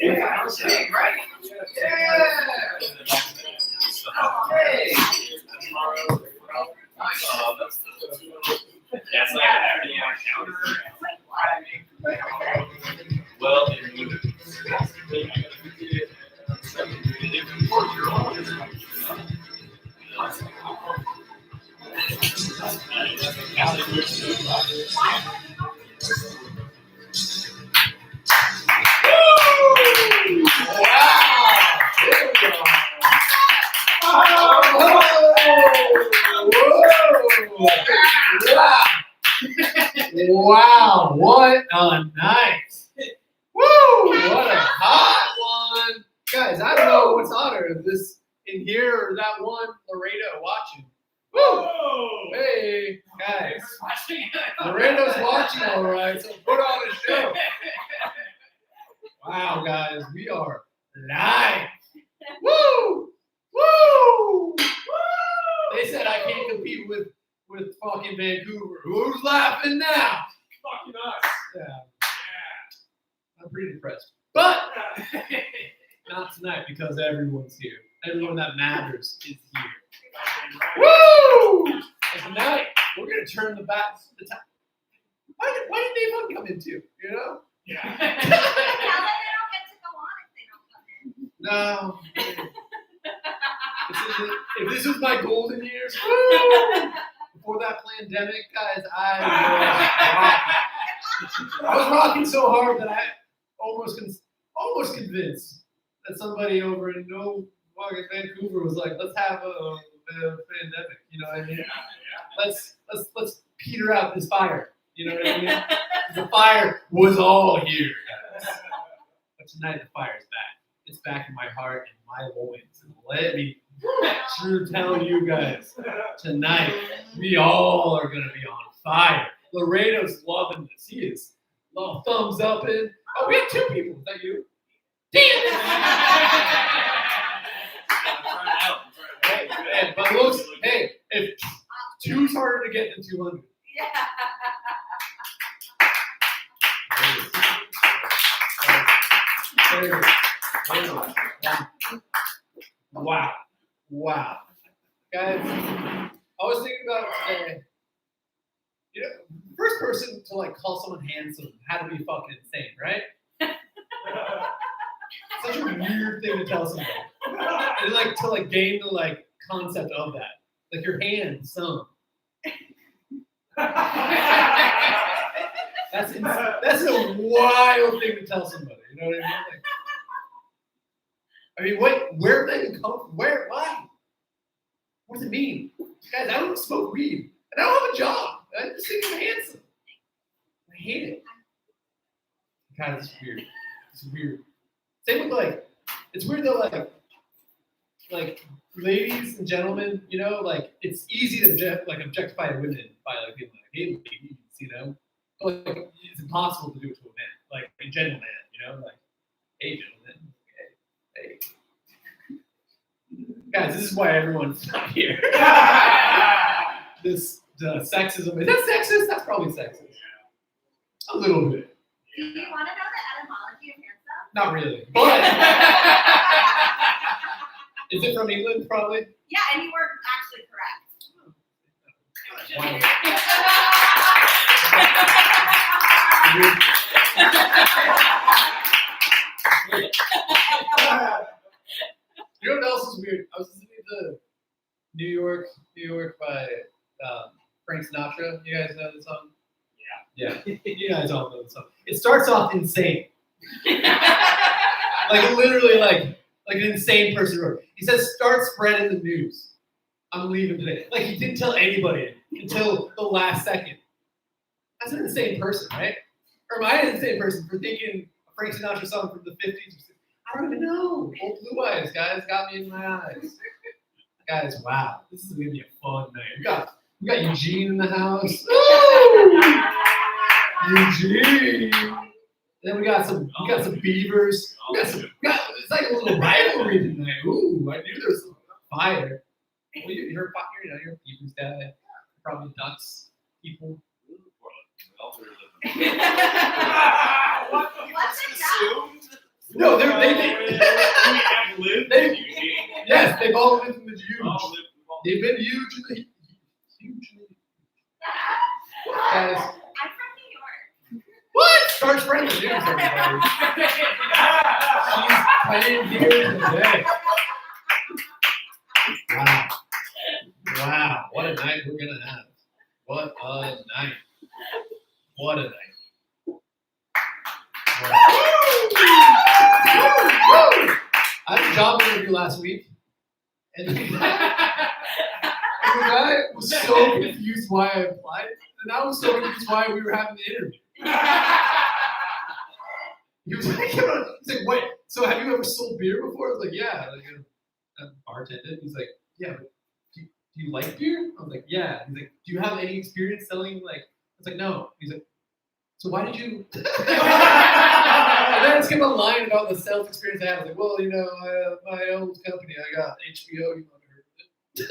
Yeah. Right. Yeah. Hey. That's like everything on counter. Well, Wow, what a night. Woo, what a hot one. Guys, I don't know what's hotter, this in here or that one Laredo watching. Woo! Hey, guys. Laredo's watching all right, so put on a show. Wow, guys, we are live. Woo! Woo! They said I can't compete with fucking Vancouver. Who's laughing now? fucking us. Yeah. I'm pretty depressed. But not tonight because everyone's here. Everyone that matters is here. Woo! And tonight, we're going to turn the back. Why did Dave Hunt come in too? You know? Yeah. Tell them they don't get to go on if they don't come in. No. If this was my golden years, woo! Before that pandemic, guys, I was rocking so hard that I almost convinced that somebody over in Vancouver was like, let's have a pandemic. You know what I mean? Yeah. Let's peter out this fire. You know what I mean? The fire was all here, guys. But tonight the fire's back. It's back in my heart and my loins. And let me tell you guys, tonight we all are gonna be on fire. Laredo's loving this. He is thumbs up in. Oh, we have two people. Is that you? Damn it! Hey, but looks, hey, if two's harder to get than 200. Yeah. Wow. Guys, I was thinking about today, the first person to like call someone handsome had to be fucking insane, right? Such a weird thing to tell somebody. And like to like gain the like concept of that. Like your handsome. That's a wild thing to tell somebody. You know what I mean? Where do they come from? Why? What does it mean? Guys, I don't smoke weed. And I don't have a job. I just think I'm handsome. I hate it. God, it's weird. It's weird. Same with it's weird though, like ladies and gentlemen, you know, like it's easy to objectify women by like being like, hey ladies, you know? But like it's impossible to do it to a man, like a gentleman, you know, like, hey gentlemen, hey. Guys, this is why everyone's not here. This sexism. Is that sexist? That's probably sexist. A little bit. Do you want to know the etymology of handsome? Not really. But is it from England, probably? Yeah, and you were actually correct. Wow. You know what else is weird? I was listening to New York by Frank Sinatra. You guys know the song? Yeah. You guys all know the song. It starts off insane. Like literally like an insane person wrote. He says, start spreading the news. I'm leaving today. Like he didn't tell anybody until the last second. That's an insane person, right? Or am I an insane person for thinking a Frank Sinatra song from the 50s or 60s? I don't even know. Old blue eyes, guys, got me in my eyes. Guys, wow. This is gonna be a fun night. We got Eugene in the house. Eugene. Then we got some beavers. It's like a little rivalry tonight. Ooh, I knew there was some fire. Well, you're a beavers guy. Probably ducks people. What's assumed? No, they have lived They- in Eugene. yes, they've all lived in the huge. All lived- They've been hugely. Guys, I'm from New York. what? Start spreading the news, everybody. She's playing here today. Wow. Wow. What a night we're gonna have. What a night. What a night. I had a job interview last week, and the guy was so confused why I applied, and I was so confused why we were having the interview. He was like, he's like, wait, so have you ever sold beer before? I was like, yeah, like a bartender. He's like, yeah, but do you like beer? I was like, yeah. He's like, do you have any experience selling? Like, I was like, no. He's like, so why did you? And then it's gonna line about the sales experience I had. I was like, well, you know, my old company, I got HBO. You might have heard of it.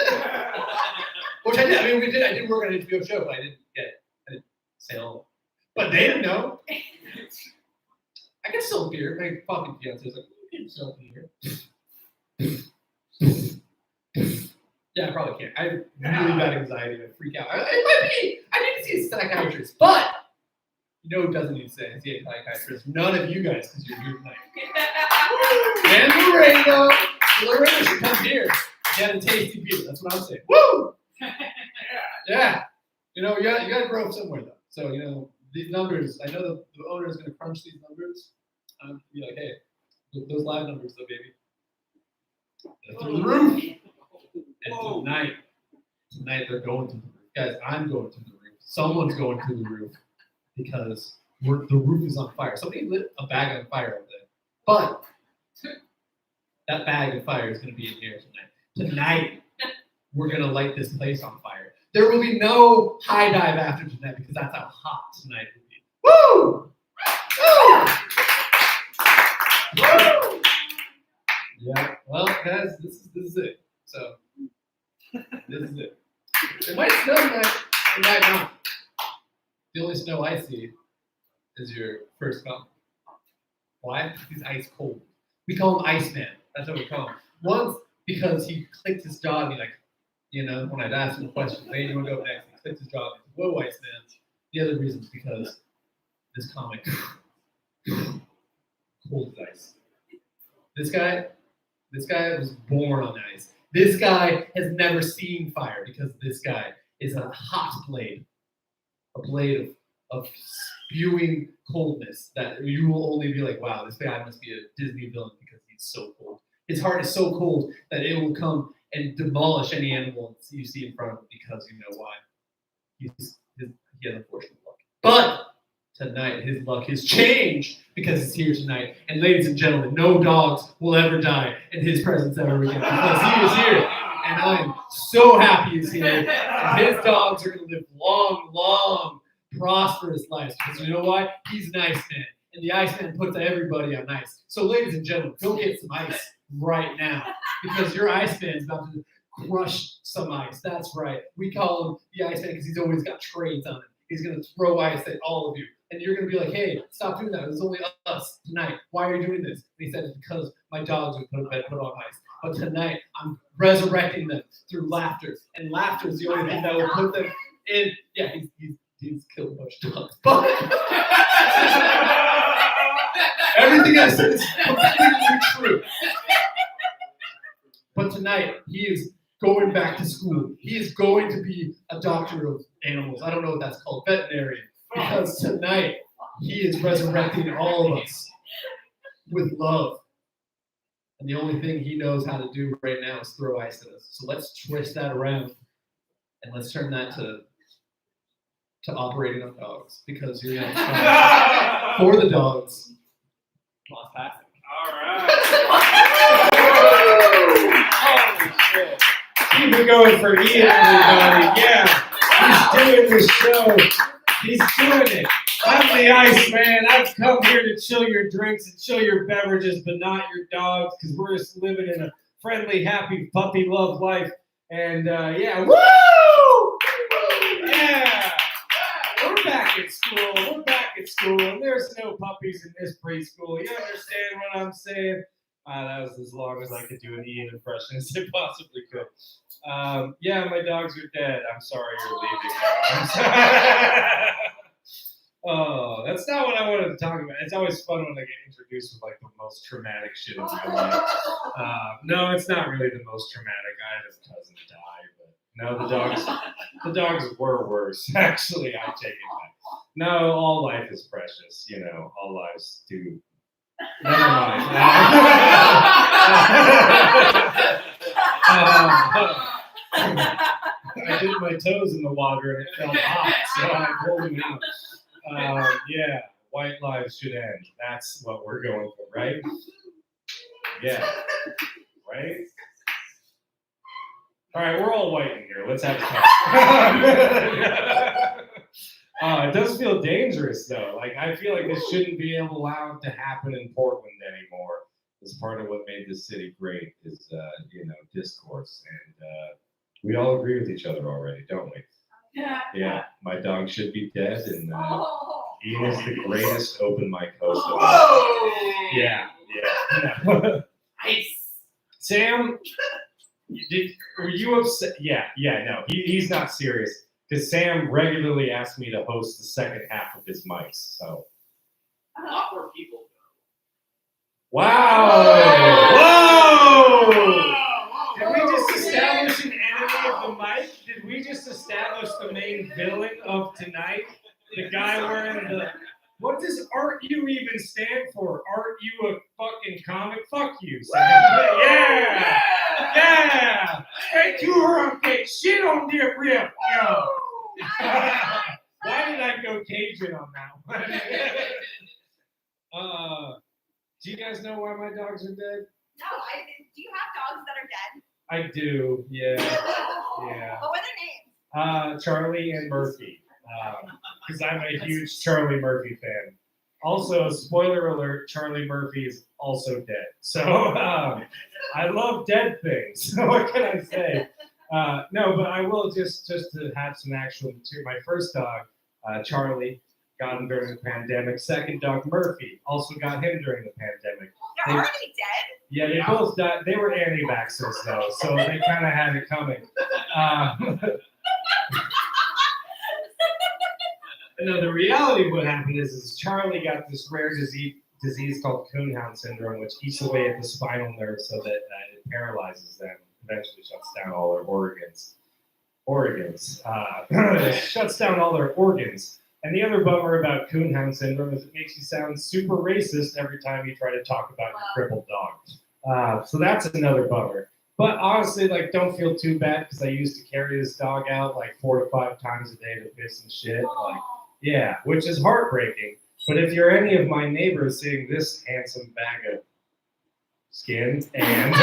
Which I did. I mean, I did work on an HBO show, but I didn't sell. But they didn't know. I can sell beer. My fucking fiance was like, you can sell beer. Yeah, I probably can't. I have really bad anxiety. I freak out. It might be. I need to see a psychiatrist, but you know who doesn't need to see a psychiatrist? None of you guys, because you're here tonight. And Lorena should come here. Get a tasty beer. That's what I'm saying. Woo! Yeah. You know, you gotta grow up somewhere though. So, you know, these numbers, I know the owner is gonna crunch these numbers. Be like, hey, those live numbers though, baby. They're through the roof. And tonight they're going through the roof. Guys, I'm going through the roof. Someone's going through the roof because the roof is on fire. Somebody lit a bag on fire over there. But that bag of fire is going to be in here tonight. Tonight, we're going to light this place on fire. There will be no high dive after tonight because that's how hot tonight will be. Woo! Woo! Woo! Yeah. Well, guys, this is it. So this is it. It might snow tonight. It might not. The only snow I see is your first comment. Why? He's ice cold. We call him Iceman. That's what we call him. Once, because he clicked his jaw and he like, you know, when I'd ask him a question, hey, you want to go next? He clicked his jaw and he said, whoa, Iceman. The other reason is because this comic, cold as ice. This guy was born on ice. This guy has never seen fire because this guy is a hot blade. A blade of spewing coldness that you will only be like, wow, this guy must be a Disney villain because he's so cold. His heart is so cold that it will come and demolish any animal you see in front of him because you know why. He has unfortunate luck. But tonight, his luck has changed because he's here tonight. And ladies and gentlemen, no dogs will ever die in his presence ever again because he is here. And I'm so happy he's here. And his dogs are going to live long, prosperous lives. Because you know what? He's an Iceman. And the Iceman puts everybody on ice. So ladies and gentlemen, go get some ice right now. Because your Iceman's about to crush some ice. That's right. We call him the Iceman because he's always got trades on him. He's going to throw ice at all of you. And you're going to be like, hey, stop doing that. It's only us tonight. Why are you doing this? And he said, it's because my dogs are put on ice. But tonight, I'm resurrecting them through laughter. And laughter is the only thing that will put them in. Yeah, he's killed a bunch of dogs. But everything I said is completely true. But tonight, he is going back to school. He is going to be a doctor of animals. I don't know what that's called, veterinarian. Because tonight, he is resurrecting all of us with love. And the only thing he knows how to do right now is throw ice at us. So let's twist that around and let's turn that to operating on dogs. Because you're going to try for the dogs. Lost passing. All right. Holy shit. Keep it going for Ian, everybody. Yeah, he's doing the show. He's doing it. I'm the Iceman. I've come here to chill your drinks and chill your beverages, but not your dogs, because we're just living in a friendly, happy, puppy love life. And yeah, woo! Yeah! We're back at school. We're back at school, and there's no puppies in this preschool. You understand what I'm saying? That was as long as I could do an Ian impression as I possibly could. Yeah, my dogs are dead. I'm sorry you're leaving. I'm sorry. Oh, that's not what I wanted to talk about. It's always fun when I get introduced with like the most traumatic shit in my life. No, it's not really the most traumatic. I had a cousin die, but no, the dogs were worse. Actually, I take it back. No, all life is precious. You know, all lives do. Never mind. I dipped my toes in the water and it felt hot, so I pulled them out. Yeah, white lives should end. That's what we're going for, right? Yeah, right? All right, we're all white in here. Let's have a talk. It does feel dangerous, though. Like, I feel like this shouldn't be allowed to happen in Portland anymore. It's part of what made this city great is, discourse. And we all agree with each other already, don't we? Yeah, my dog should be dead, and Ian is the greatest open mic host of all. Yeah. Nice. Sam, were you upset? Yeah, no, he's not serious, because Sam regularly asks me to host the second half of his mics, so. Not for people. Wow! Whoa! Did we just establish an enemy of the mic? Did we just establish the main villain of tonight? The guy wearing the... What does Art U even stand for? Art U a fucking comic? Fuck you, Sam. Yeah! Straight to her on cake. Shit on dear rib. Yo. Why did I go Cajun on that one? Do you guys know why my dogs are dead? No, do you have dogs that are dead? I do, yeah. What were their names? Charlie and Murphy. Because I'm a huge Charlie Murphy fan. Also, spoiler alert, Charlie Murphy is also dead. So, I love dead things. What can I say? No, but I will just to have some actual material. My first dog, Charlie, got him during the pandemic. Second dog, Murphy, also got him during the pandemic. They're already dead? Yeah, they both died. They were anti-vaxxers, though, so they kind of had it coming. No, the reality of what happened is Charlie got this rare disease called Kuhnhound syndrome, which eats away at the spinal nerve so that it paralyzes them, eventually shuts down all their organs. It shuts down all their organs. And the other bummer about Kuhnhound syndrome is it makes you sound super racist every time you try to talk about your crippled dog. So that's another bummer. But honestly, like, don't feel too bad because I used to carry this dog out like 4 to 5 times a day to piss and shit. Like, yeah, which is heartbreaking. But if you're any of my neighbors seeing this handsome bag of skin and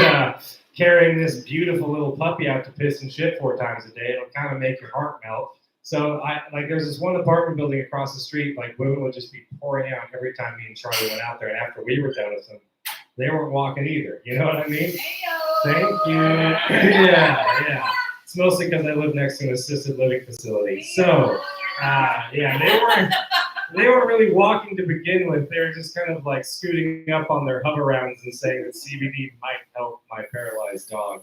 carrying this beautiful little puppy out to piss and shit 4 times a day, it'll kind of make your heart melt. So there's this one apartment building across the street, like women would just be pouring out every time me and Charlie went out there, and after we were done with them, they weren't walking either. You know what I mean? Thank you. Yeah. It's mostly because I live next to an assisted living facility. So, they weren't really walking to begin with. They were just kind of like scooting up on their hover-rounds and saying that CBD might help my paralyzed dog.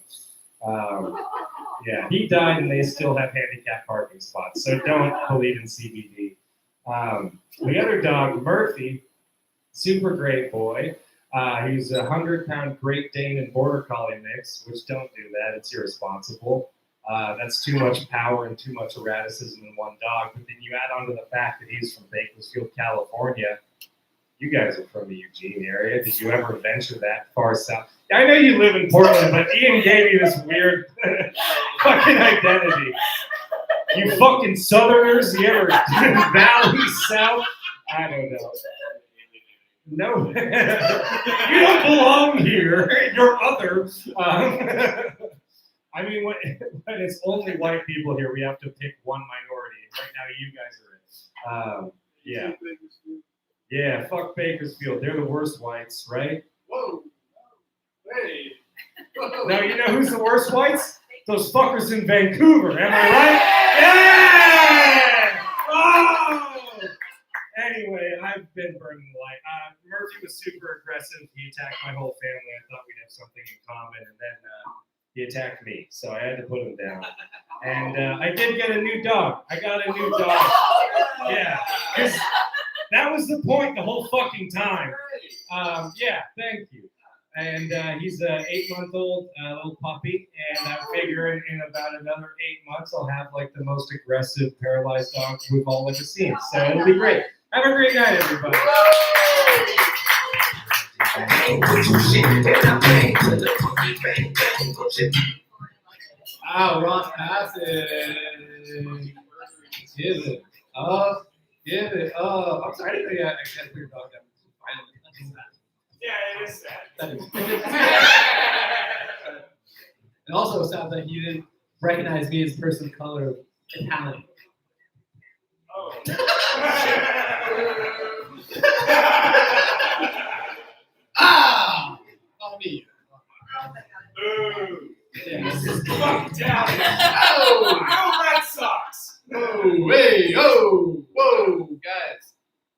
Yeah, he died and they still have handicapped parking spots, so don't believe in CBD. The other dog, Murphy, super great boy. He's a 100-pound Great Dane and Border Collie mix, which don't do that. It's irresponsible. That's too much power and too much erraticism in one dog. But then you add on to the fact that he's from Bakersfield, California. You guys are from the Eugene area. Did you ever venture that far south? I know you live in Portland, but Ian gave you this weird fucking identity. You fucking Southerners, you ever valley south? I don't know. No, you don't belong here. You're other. I mean, when it's only white people here, we have to pick one minority. And right now, you guys are it. Yeah. Yeah, fuck Bakersfield. They're the worst whites, right? Whoa. Hey. Whoa. Now, you know who's the worst whites? Those fuckers in Vancouver. Am I right? Yeah! Oh! Anyway, been burning the light. Murphy was super aggressive. He attacked my whole family. I thought we'd have something in common, and then he attacked me, so I had to put him down. And I did get a new dog. I got a new dog. Yeah, because that was the point the whole fucking time. Yeah, thank you. And he's an 8-month-old little puppy, and I'm figuring in about another 8 months I'll have like the most aggressive paralyzed dog we've all ever seen. So it'll be great. Have a great night, everybody. Oh, Ron Passage. Give it up. Give it up. I'm sorry, I didn't think I had to put your dog down. Yeah, it is sad. It also sounds like you didn't recognize me as a person of color Italian. Oh. Ah! Oh, me. Boo. Yeah. Fuck down. Oh! Go Red Sox. Oh, hey, oh, whoa, guys.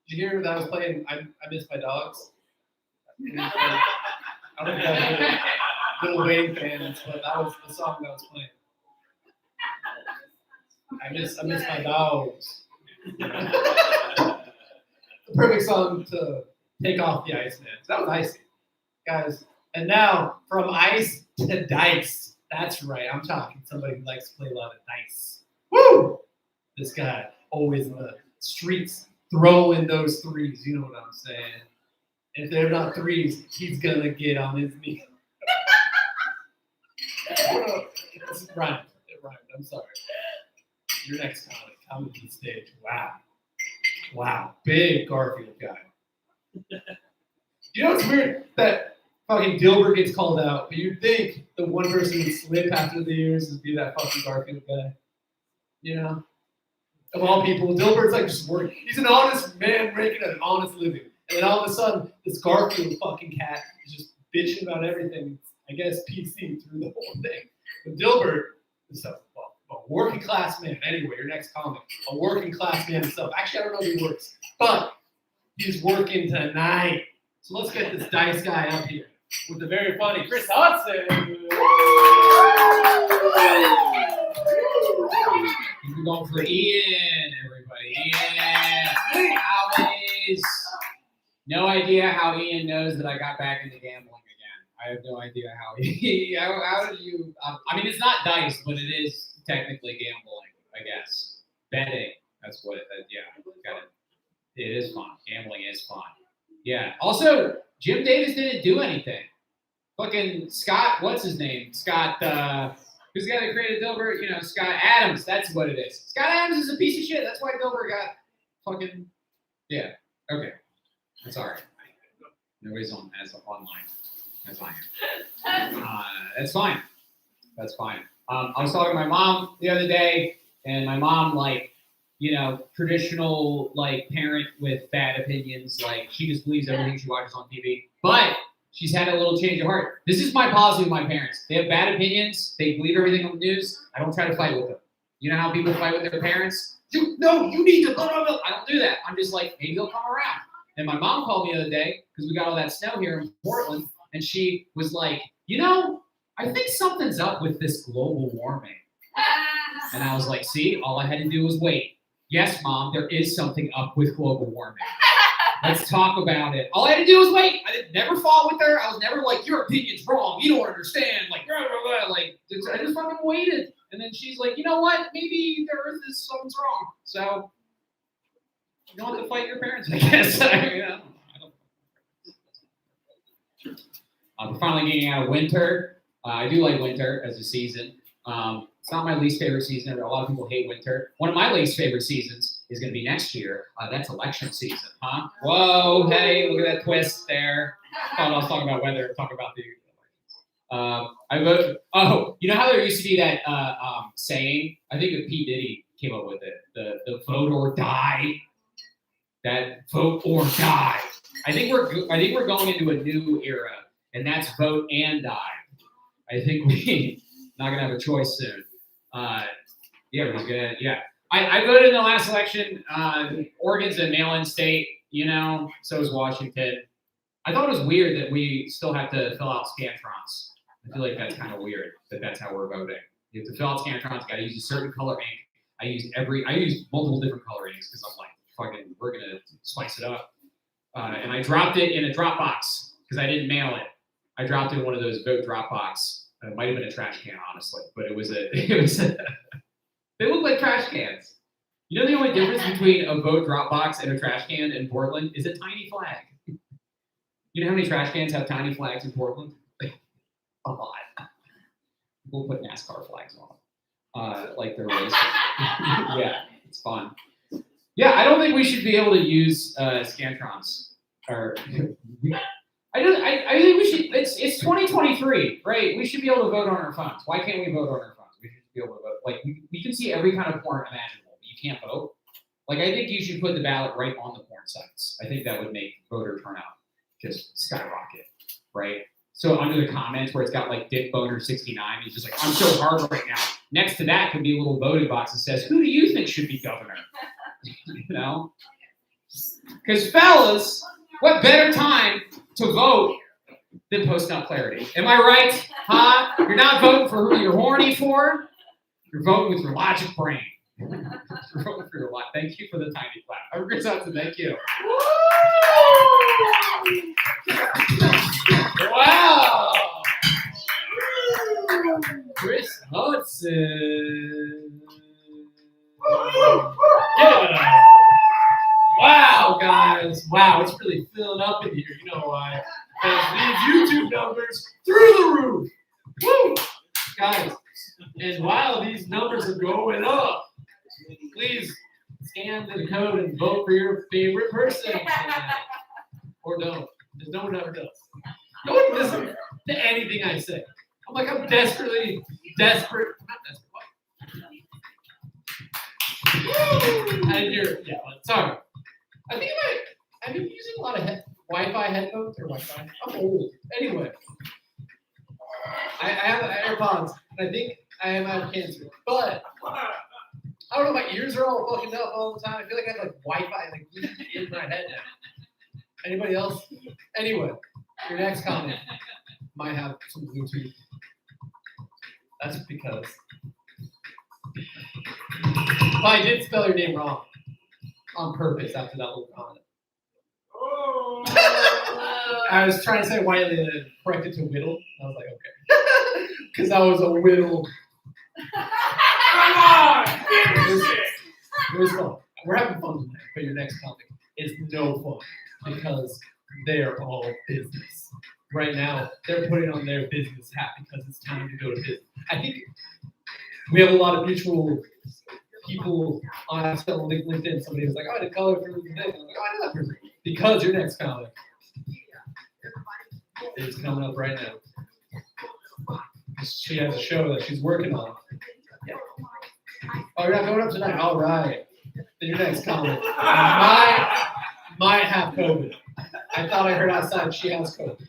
Did you hear that I was playing I Miss My Dogs? I don't know if you guys are Lil Wayne fans, but that was the song that I was playing. I miss my dogs. The perfect song to take off the ice, man. That was icy. Guys, and now from ice to dice. That's right, I'm talking somebody who likes to play a lot of dice. Woo! This guy, always in the streets, throwing those threes. You know what I'm saying? If they're not threes, he's gonna get on his knees. It rhymed. I'm sorry. Your next comic, come to the stage. Wow. Big Garfield guy. You know what's weird? That fucking Dilbert gets called out, but you'd think the one person who'd slip after the years would be that fucking Garfield guy. You know? Of all people, Dilbert's like just working. He's an honest man making an honest living. And then all of a sudden, this Garfield fucking cat is just bitching about everything. I guess PC through the whole thing. But Dilbert is a working class man. Anyway, your next comic. A working class man himself. Actually, I don't know if he works. But he's working tonight. So let's get this dice guy up here with the very funny Chris Hudson. We're going for Ian, everybody. Ian, always. No idea how Ian knows that I got back into gambling again. I have no idea how he. How did you? I mean, it's not dice, but it is technically gambling, I guess. Betting. That's what. Yeah, got it. It is fun. Gambling is fun. Yeah. Also, Jim Davis didn't do anything. Fucking Scott. What's his name? Scott. Who's the guy that created Dilbert? You know, Scott Adams. That's what it is. Scott Adams is a piece of shit. That's why Dilbert got fucking. Yeah. Okay. That's all right. Nobody's on as online. That's fine. That's fine. That's fine. I was talking to my mom the other day, and my mom, like, you know, traditional, like, parent with bad opinions. Like, she just believes everything she watches on TV. But she's had a little change of heart. This is my policy with my parents. They have bad opinions. They believe everything on the news. I don't try to fight with them. You know how people fight with their parents? No, you need to. I don't do that. I'm just like, maybe they'll come around. And my mom called me the other day because we got all that snow here in Portland, and she was like, you know, I think something's up with this global warming. And I was like, see, all I had to do was wait. Yes, Mom, there is something up with global warming. Let's talk about it. All I had to do was wait. I never fought with her. I was never like, your opinion's wrong. You don't understand. Like, blah, blah, blah. Like, I just fucking waited. And then she's like, you know what? Maybe the earth is something's wrong. So you don't have to fight your parents, I guess. I don't. We're finally getting out of winter. I do like winter as a season. It's not my least favorite season. A lot of people hate winter. One of my least favorite seasons is going to be next year. That's election season, huh? Whoa, hey, look at that twist there. I was talking about weather. Talk about the I vote. Oh, you know how there used to be that saying? I think that P. Diddy came up with it. The vote or die. That vote or die. I think we're going into a new era, and that's vote and die. I think we're not gonna have a choice soon. Yeah, I voted in the last election. Oregon's a mail-in state. you know, so is Washington. I thought it was weird that we still have to fill out Scantrons. I feel like that's kind of weird that that's how we're voting. You have to fill out Scantrons, got to use a certain color ink. I use multiple different color inks because I'm like, fucking, we're going to spice it up. And I dropped it in a Dropbox because I didn't mail it. I dropped it in one of those vote Dropbox. It might have been a trash can, honestly, but it was they look like trash cans. You know the only difference between a vote Dropbox and a trash can in Portland is a tiny flag. You know how many trash cans have tiny flags in Portland? A lot. We'll put NASCAR flags on, like they're racing. Yeah, it's fun. Yeah, I don't think we should be able to use Scantrons. Or I think we should. It's 2023, right? We should be able to vote on our phones. Why can't we vote on our phones? We should be able to vote. Like we can see every kind of porn imaginable, but you can't vote. Like I think you should put the ballot right on the porn sites. I think that would make voter turnout just skyrocket, right? So under the comments where it's got like Dick Boner 69, he's just like, I'm so hard right now. Next to that could be a little voting box that says, who do you think should be governor? You know? Because fellas, what better time to vote than post-nut clarity? Am I right? Huh? You're not voting for who you're horny for. You're voting with your logic brain. You're voting for your logic. Thank you for the tiny clap. I'm Chris Hudson. Thank you. Wow. Chris Hudson. Yeah. Wow, guys. Wow, it's really filling up in here. You know why? These YouTube numbers through the roof. Woo! Guys, and while these numbers are going up, please scan the code and vote for your favorite person tonight. Or don't, because no one ever does. No one listens to anything I say. I'm desperate. Not desperate. What? I didn't hear it. Yeah, but sorry. I think I've been using a lot of Wi-Fi headphones or Wi-Fi. I'm old. Anyway, I have AirPods, and I think I am out of cancer. But I don't know. My ears are all fucking up all the time. I feel like I have Wi-Fi in my head now. Anybody else? Anyway, your next comment might have some Bluetooth. That's because I did spell your name wrong on purpose after that little comment. Oh. I was trying to say Wiley and then corrected to Whittle. I was like, okay. Because I was a Whittle. Come on! It was fun. We're having fun tonight, but your next topic is no fun because they are all business. Right now, they're putting on their business hat because it's time to go to business. I think we have a lot of mutual people on LinkedIn. Somebody was like, oh, I did color for LinkedIn. I was like, oh, I know that person. Because your next comic is coming up right now. She has a show that she's working on. Yeah. Oh, you're not going up tonight? All right. Then your next comic might have COVID. I thought I heard outside she has COVID.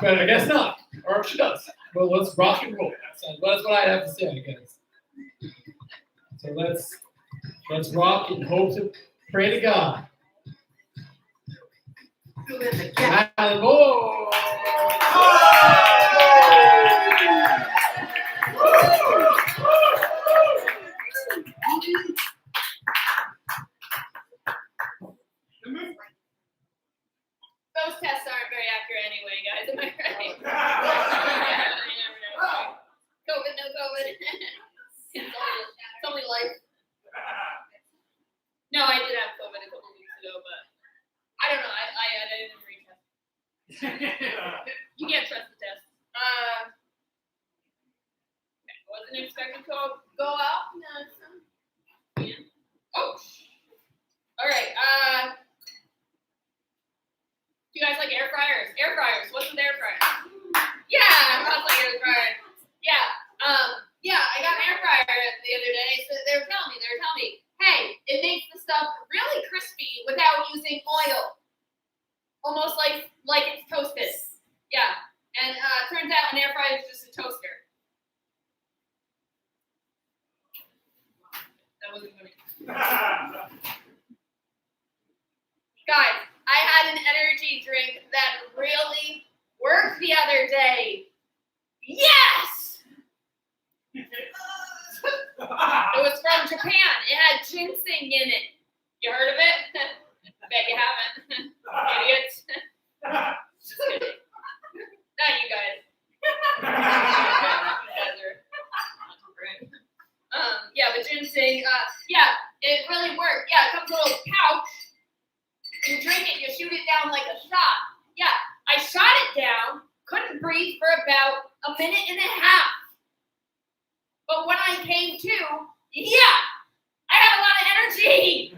But I guess not. Or if she does. Well, let's rock and roll. So that's what I have to say, I guess. So let's rock and hope to pray to God. And more. Those tests aren't very accurate anyway, guys. Am I right? You never know. COVID, no COVID. It's only life. No, I did have COVID a couple weeks ago, but I don't know. I didn't retest. You can't trust the test. Wasn't expecting to go out. No, yeah. Oh. All right. Do you guys like air fryers? Air fryers. What's with air fryers? Yeah, I like air fryers. Yeah. Yeah, I got an air fryer the other day. So they were telling me, hey, it makes the stuff really crispy without using oil. Almost like it's toasted. Yeah. And turns out an air fryer is just a toaster. That wasn't funny. Guys, I had an energy drink that really worked the other day. Yes! It was from Japan. It had ginseng in it. You heard of it? Bet you haven't. Idiots. Just kidding. Not you guys. You guys are not too great. Yeah, but ginseng, yeah, it really worked. Yeah, it comes in a little pouch. You drink it, you shoot it down like a shot. Yeah, I shot it down, couldn't breathe for about a minute and a half. But when I came to, yeah, I had a lot of energy.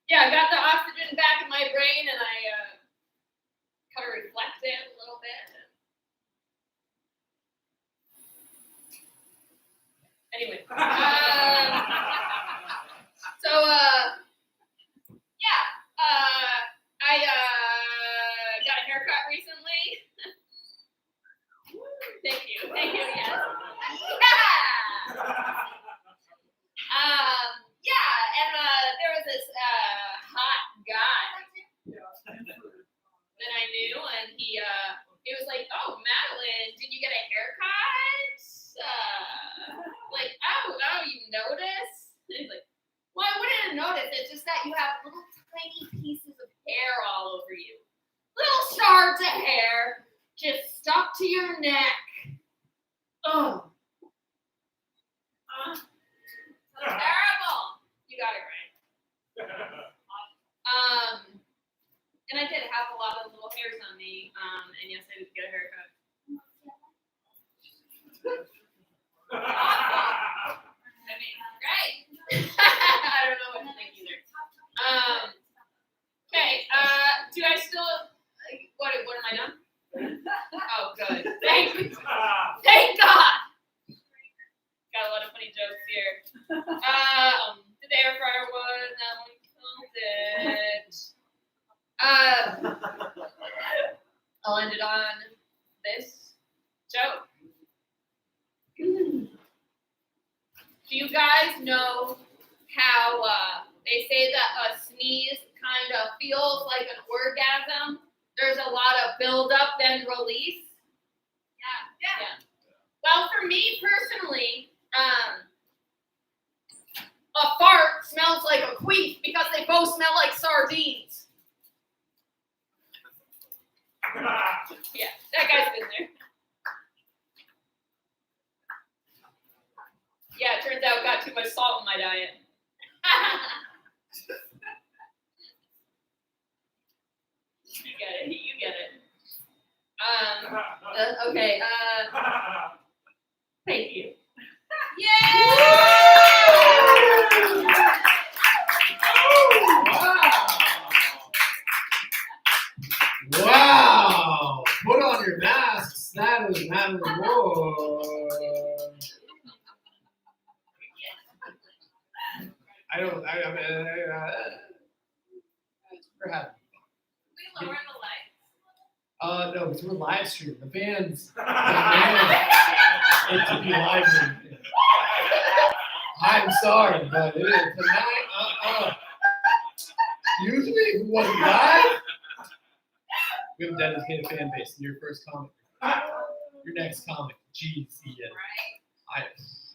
Yeah, I got the oxygen back in my brain and I kind of reflected a little bit. Anyway, I got a haircut recently. Thank you, yes. Yeah, and there was this hot guy that I knew, and he was like, "Oh, Madeline, did you get a haircut?" Like, oh, you noticed? And he's like, well, I wouldn't have noticed. It's just that you have little tiny pieces of hair all over you. Little shards of hair just stuck to your neck. Oh. Terrible. You got it right. And I did have a lot of little hairs on me. And yes, I did get a haircut. I mean, great. I don't know what to think either. Okay. Do I still? What am I done? Oh, good. Thank God. Got a lot of funny jokes here. Did the air fryer one? That one killed it. I'll end it on this joke. Do you guys know how they say that a sneeze kind of feels like an orgasm? There's a lot of build up and release. Yeah. Well, for me personally, a fart smells like a queef because they both smell like sardines. Yeah, that guy's been there. Yeah, it turns out I got too much salt in my diet. You get it. Okay, thank you. Wow! Put on your masks. That was Madeline Moore. We're happy. We lower the lights. No, because we're live streaming. The fans. It could be live. I'm sorry, but it is tonight. Usually, if it wasn't live, we have a dedicated fan base. Your first comic. Your next comic. Jeez, Ian.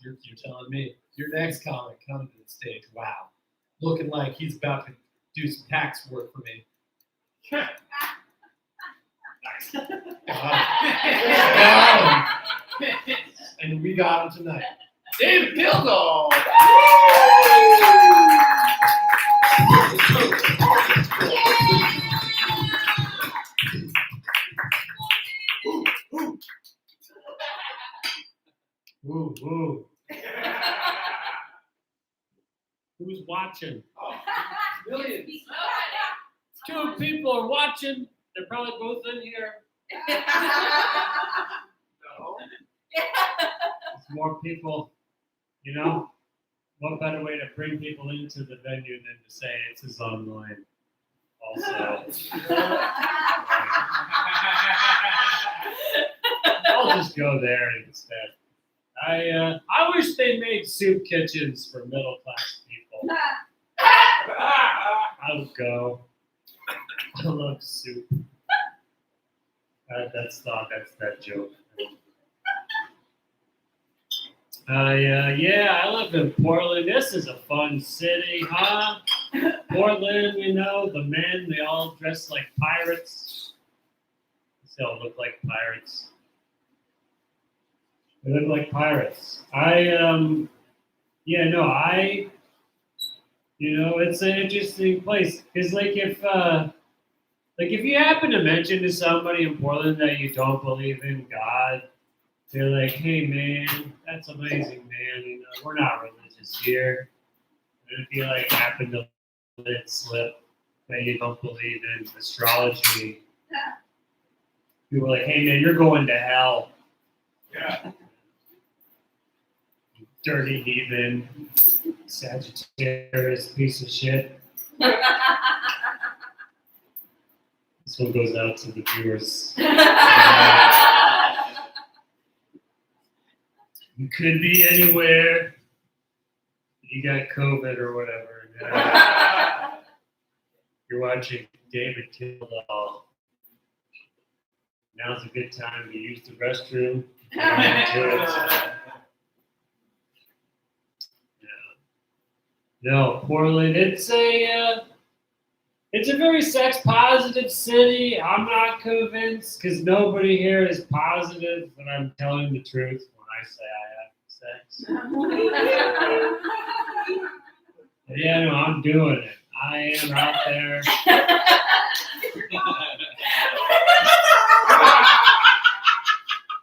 You're telling me. Your next comic coming to the stage. Wow. Looking like he's about to do some tax work for me. Got him. And we got him tonight. David Gildo. Woo, woo. Who's watching? Millions. Two people are watching. They're probably both in here. No. There's more people, you know. What better way to bring people into the venue than to say it's his online also. I'll just go there instead. I wish they made soup kitchens for middle class people. I would go. I love soup. That's that joke. Yeah, I live in Portland. This is a fun city, huh? Portland, you know, the men, they all dress like pirates. They all look like pirates. They look like pirates. It's an interesting place. Because if you happen to mention to somebody in Portland that you don't believe in God, they're like, hey man, that's amazing, man. You know, we're not religious here. And if you happen to let it slip that you don't believe in astrology, people are like, hey man, you're going to hell. Yeah. Dirty heathen, Sagittarius piece of shit. This one goes out to the viewers. You could be anywhere. You got COVID or whatever. You're watching David Kildall. Now's a good time to use the restroom. No, Portland. It's a very sex positive city. I'm not convinced because nobody here is positive that I'm telling the truth when I say I have sex. Yeah, no, I'm doing it. I am out there.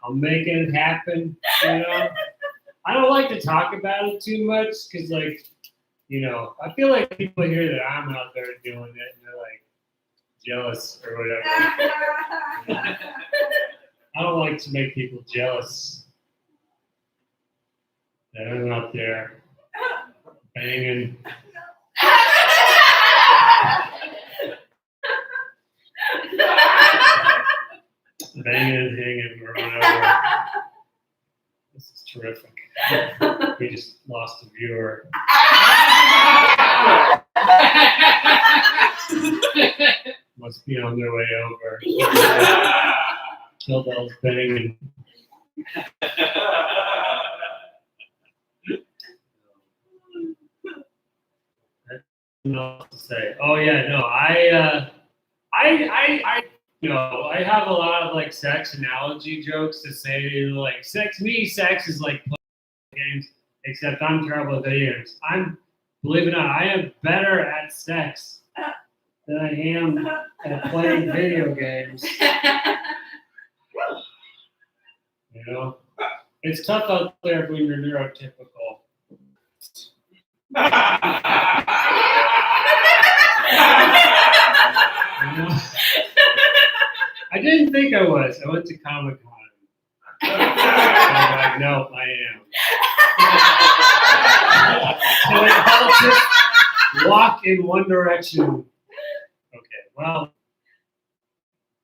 I'm making it happen. You know, I don't like to talk about it too much because, I feel like people hear that I'm out there doing it and they're jealous or whatever. I don't like to make people jealous that I'm out there banging. Banging and hanging or whatever. This is terrific. We just lost a viewer. Must be on their way over. Kildall's banging. Else to say. Oh yeah, no, I have a lot of sex analogy jokes to say. Sex is like playing games, except I'm terrible at video games. Believe it or not, I am better at sex than I am at playing video games. You know, it's tough out there when you're neurotypical. I didn't think I was. I went to Comic-Con. I'm like, no, I am. So they all just walk in one direction. Okay, well,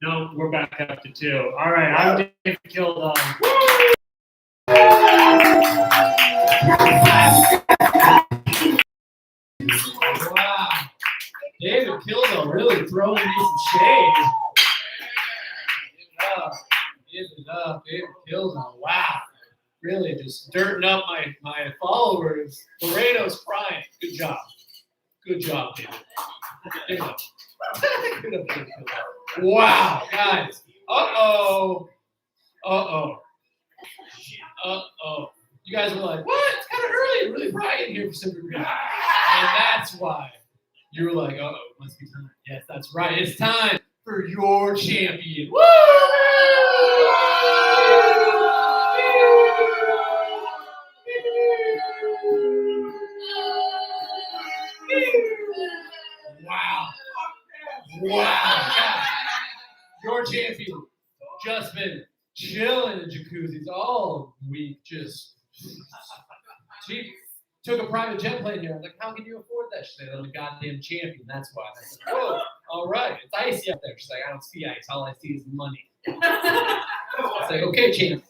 no, we're back up to 2. All right, I'm David Kildall. Wow. David Kildall really throwing me some shade. Give it up, David Kildall. Wow. Really just dirting up my followers. Laredo's crying. Good job. Good job, David. Give it up. Good up, David Kildall. Wow, guys. Uh-oh. You guys were like, what? It's kind of early. Really bright in here for some reason. And that's why. You were like, uh-oh, it must be time. Yes, that's right. It's time for your champion. Woo! Wow. Your champion just been chilling in jacuzzis all week. She took a private jet plane here. I'm like, how can you afford that? She said, I'm a goddamn champion. That's why. I said, whoa, all right. It's icy out there. She's like, I don't see ice. All I see is money. It's like, okay, champ,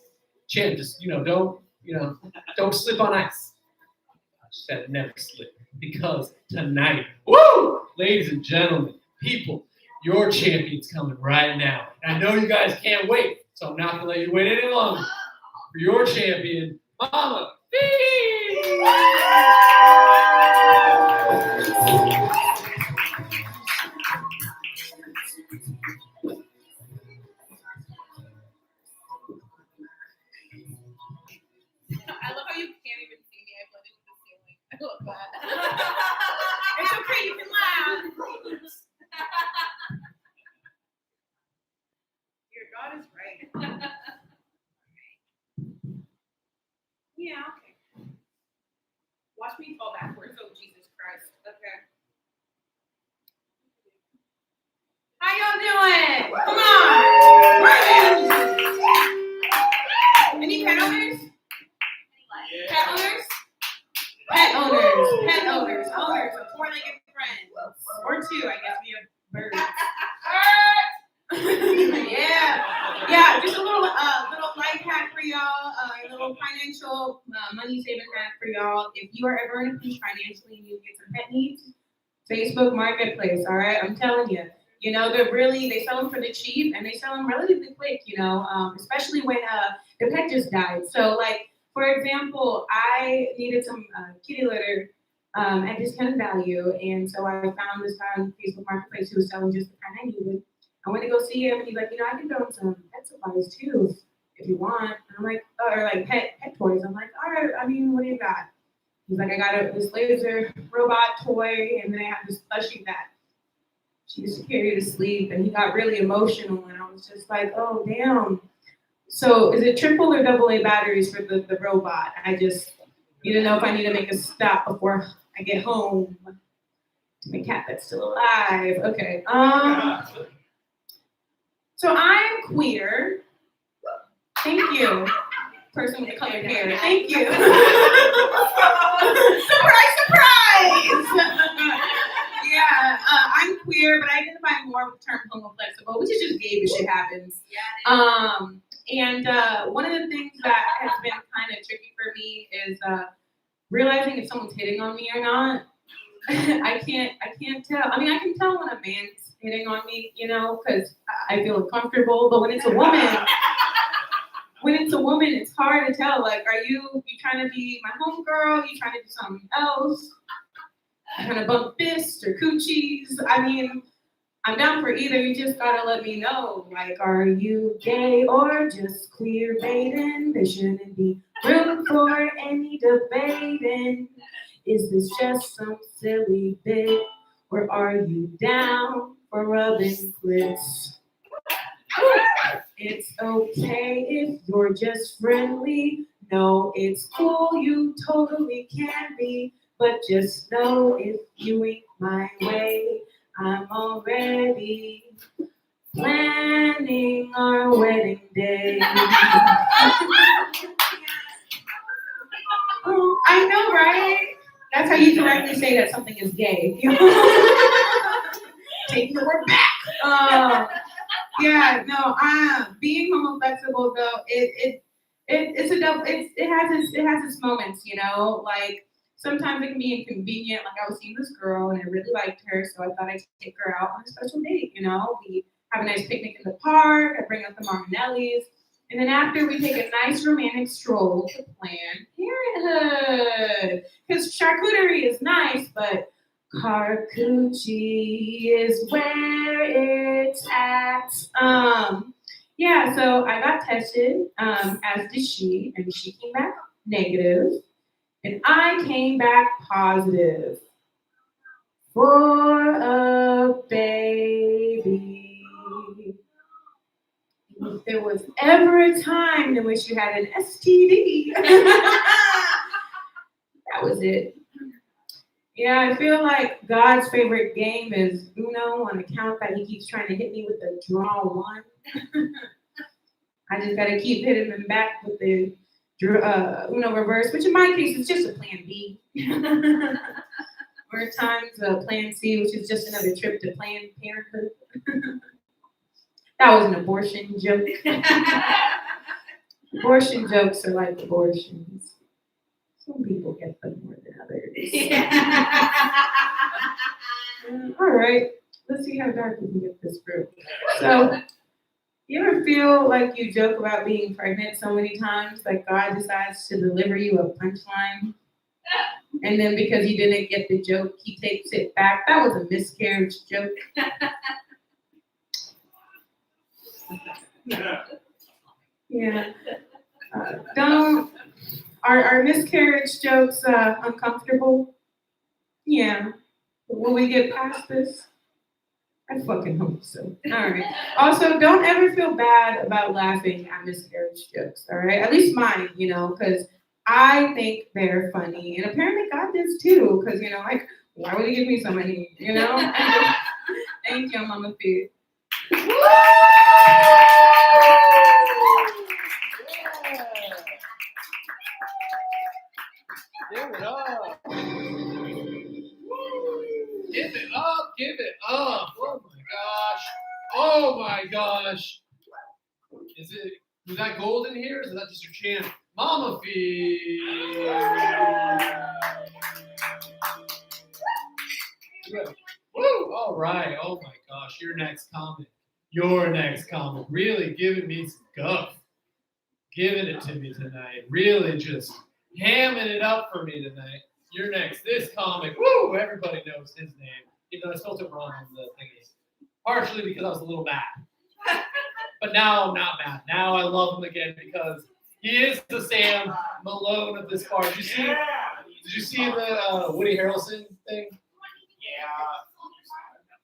just, don't don't slip on ice. I said never slip because tonight, woo, ladies and gentlemen, people, your champion's coming right now. And I know you guys can't wait, so I'm not gonna let you wait any longer. For your champion, Mama B. I love how you can't even see me. I blended into the ceiling. I love that. It's okay, you can laugh. Your God is right. Yeah, okay. Watch me fall backwards. Oh, Jesus Christ. Okay. How y'all doing? Come on. Any pet owners? Pet owners? Pet owners. Pet owners. Owners of four-legged friends. Or two, I guess we have birds. Yeah, just a little life hack for y'all, a little financial money saving hack for y'all. If you are ever in a pinch financially and you get some pet needs, Facebook Marketplace, all right? I'm telling you. They sell them for the cheap and they sell them relatively quick, especially when the pet just died. So like, for example, I needed some kitty litter at discounted value. And so I found this guy on Facebook Marketplace who was selling just the kind I needed. I went to go see him and he's like, I can throw in some pet supplies too if you want. And I'm like, or like pet toys. I'm like, all right, what do you got? He's like, I got this laser robot toy and then I have this plushie that she used to carry to sleep, and he got really emotional, and I was just like, oh, damn. So is it triple or double A batteries for the robot? I just need to know if I need to make a stop before I get home to my cat that's still alive. Okay. So I'm queer. Thank you. Person with the colored hair. Thank you. Surprise! Yeah, I'm queer, but I identify more with the term homoflexible, which is just gay, but shit happens. And one of the things that has been kind of tricky for me is realizing if someone's hitting on me or not. I can't tell. I can tell when a man's hitting on me, because I feel uncomfortable. But when it's a woman, it's hard to tell. Like, are you trying to be my homegirl? You trying to do something else? Kind of bump fists or coochies. I'm down for either. You just gotta let me know. Like, are you gay or just queer baiting? There shouldn't be room for any debating. Is this just some silly bit, or are you down for rubbing clits? It's okay if you're just friendly. No, it's cool. You totally can be. But just know if you ain't my way, I'm already planning our wedding day. Oh, I know, right? That's how you correctly say that something is gay. Take the word back. Being homoflexible though, it has its moments, like. Sometimes it can be inconvenient. Like I was seeing this girl and I really liked her, so I thought I'd take her out on a special date. We have a nice picnic in the park. I bring out the Martinellis, and then after we take a nice romantic stroll to Planned Parenthood. Because charcuterie is nice, but carcucci is where it's at. So I got tested, as did she, and she came back negative. And I came back positive for a baby. If there was ever a time in which you had an STD, that was it. Yeah, I feel like God's favorite game is Uno on account that he keeps trying to hit me with the draw one. I just gotta keep hitting him back with the Uno reverse, which in my case is just a plan B. Or at times plan C, which is just another trip to Planned Parenthood. That was an abortion joke. Abortion jokes are like abortions. Some people get them more than others. All right, let's see how dark we can get this through. So, you ever feel like you joke about being pregnant so many times, like God decides to deliver you a punchline, and then because you didn't get the joke, He takes it back? That was a miscarriage joke. Yeah. Are miscarriage jokes uncomfortable? Yeah. But will we get past this? I fucking hope so. All right. Also, don't ever feel bad about laughing at miscarriage jokes, all right? At least mine, because I think they're funny. And apparently God does too, because, like, why would He give me so many, Thank you, Mama P. Give it up. Give it up. Give it up. Oh my gosh. Was that gold in here? Or is that just your channel? Mama Fee. Woo! All right. Oh my gosh. Your next comment. Really giving me some guff. Giving it to me tonight. Really just hamming it up for me tonight. You're next. This comic. Woo! Everybody knows his name. Even though I spelled it wrong on the thingy. Partially because I was a little mad. But now I'm not mad. Now I love him again because he is the Sam Malone of this bar. Did you see the Woody Harrelson thing?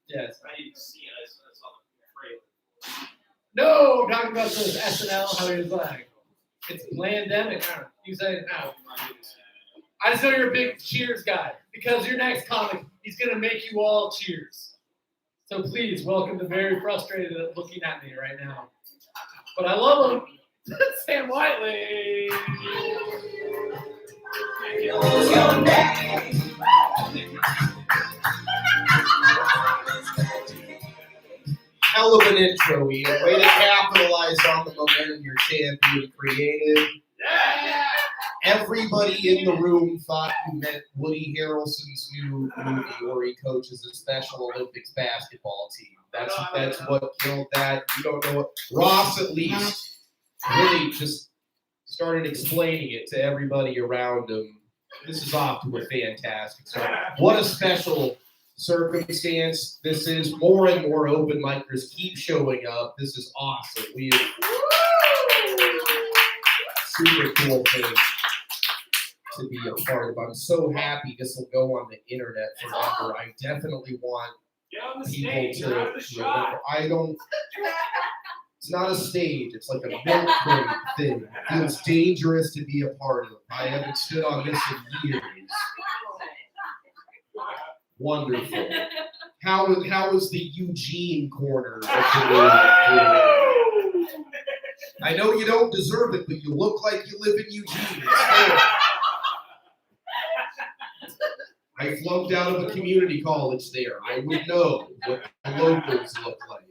Yes. I didn't see it. I saw the trailer. No, talking about this SNL, how he was like, it's pandemic. You say no. I just know you're a big Cheers guy because your next comic, he's gonna make you all cheers. So please welcome the very frustrated looking at me right now. But I love him. Sam Whiteley. Hell of an intro, Ian. Way to capitalize on the momentum your champion created. Yeah. Everybody in the room thought you meant Woody Harrelson's new movie where he coaches a Special Olympics basketball team. That's what killed that. You don't know what. Ross at least really just started explaining it to everybody around him. This is off to a fantastic start. What a special circumstance this is. More and more open micers keep showing up. This is awesome. We have super cool thing to be a part of. I'm so happy this will go on the internet forever. I definitely want Get on the people stage. to You're out of the shot. remember. It's not a stage. It's like a milk crate thing. It feels dangerous to be a part of. I haven't stood on this in years. Wonderful. How was the Eugene corner of the room? I know you don't deserve it, but you look like you live in Eugene. I flunked out of a community college there. I would know what the locals look like.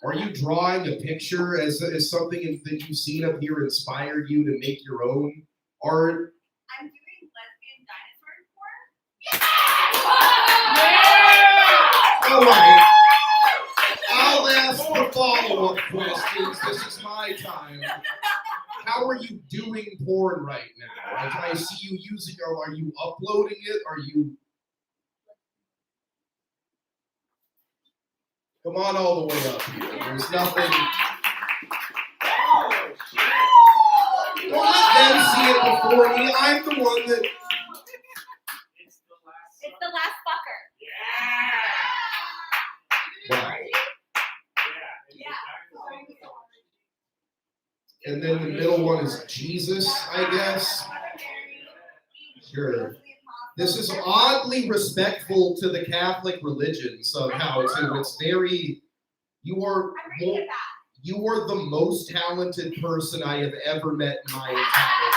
Are you drawing a picture as something that you've seen up here inspired you to make your own art? I'm doing lesbian dinosaur porn. All right. I'll ask the follow-up questions. This is my time. How are you doing porn right now? Like, I see you using, or are you uploading it? Are you? Come on all the way up here. There's nothing. Don't let them see it before me. I'm the one that. It's the last fucker. Wow. And then the middle one is Jesus, I guess. Sure. This is oddly respectful to the Catholic religion somehow too. It's very. You are the most talented person I have ever met in my entire life.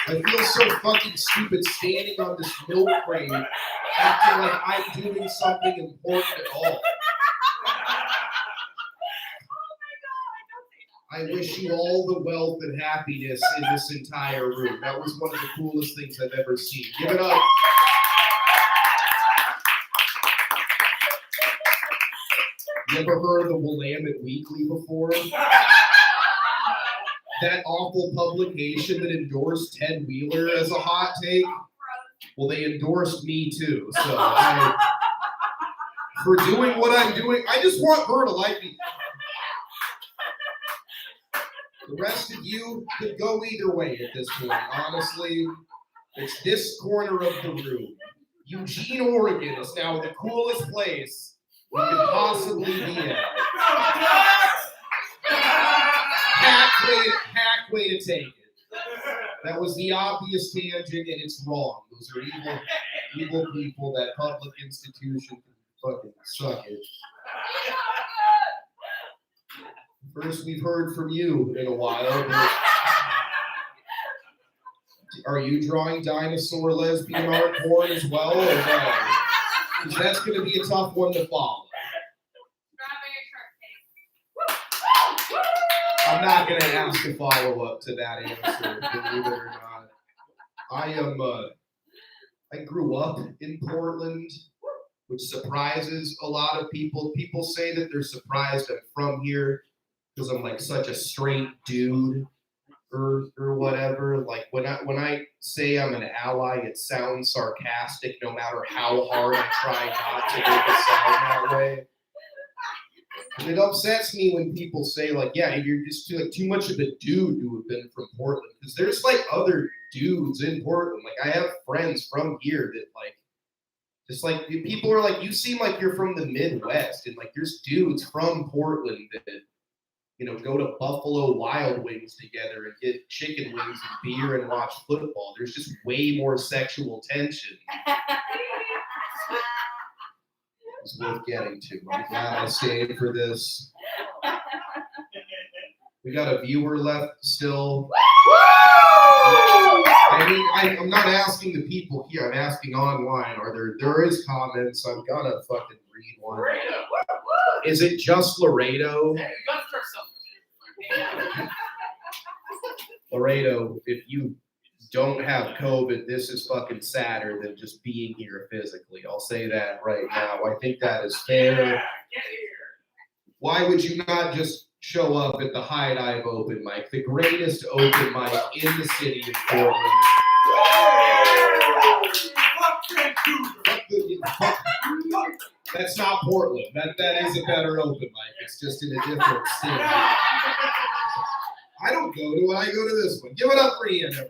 I feel so fucking stupid standing on this milk crate, acting like I'm doing something important at all. I wish you all the wealth and happiness in this entire room. That was one of the coolest things I've ever seen. Give it up. You ever heard of the Willamette Weekly before? That awful publication that endorsed Ted Wheeler as a hot take? Well, they endorsed me too. So for doing what I'm doing, I just want her to like me. The rest of you could go either way at this point. Honestly, it's this corner of the room. Eugene, Oregon is now the coolest place you could possibly be at. Hack way to take it. That was the obvious tangent, and it's wrong. Those are evil people. That public institution can fucking suck it. First, we've heard from you in a while. But are you drawing dinosaur lesbian art porn as well, or no? Because that's going to be a tough one to follow. I'm not going to ask a follow-up to that answer, believe it or not. I grew up in Portland, which surprises a lot of people. People say that they're surprised I'm from here because I'm like such a straight dude or whatever. Like when I say I'm an ally, it sounds sarcastic no matter how hard I try not to make it sound that way. And it upsets me when people say like, yeah, you're just too much of a dude to have been from Portland. Because there's like other dudes in Portland. Like I have friends from here that like, just like people are like, you seem like you're from the Midwest. And like there's dudes from Portland that, you know, go to Buffalo Wild Wings together and get chicken wings and beer and watch football. There's just way more sexual tension. It's worth getting to. I'm glad I stayed for this. We got a viewer left still. I mean, I'm not asking the people here. I'm asking online. There is comments. I'm gonna fucking read one. Laredo. Is it just Laredo? Hey, you gotta start something. Laredo, if you don't have COVID, this is fucking sadder than just being here physically. I'll say that right now. I think that is fair. Yeah, get here. Why would you not just show up at the High Dive open mic, the greatest open mic in the city of Portland? That's not Portland. That is a better open mic. It's just in a different city. I don't go to it. I go to this one. Give it up for Ian, everybody.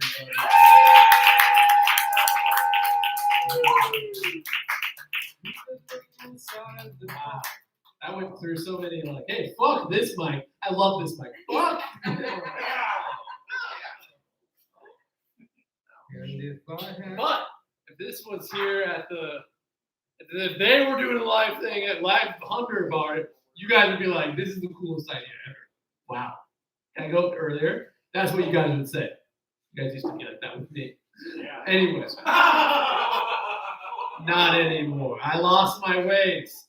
I went through so many like, hey, fuck this mic. I love this mic. Fuck. But if this was here at if they were doing a live thing at Live Hunter Bar, you guys would be like, this is the coolest idea ever. Wow. Can I go up earlier? That's what you guys would say. You guys used to be like that with me. Yeah. Anyways. Not anymore. I lost my ways.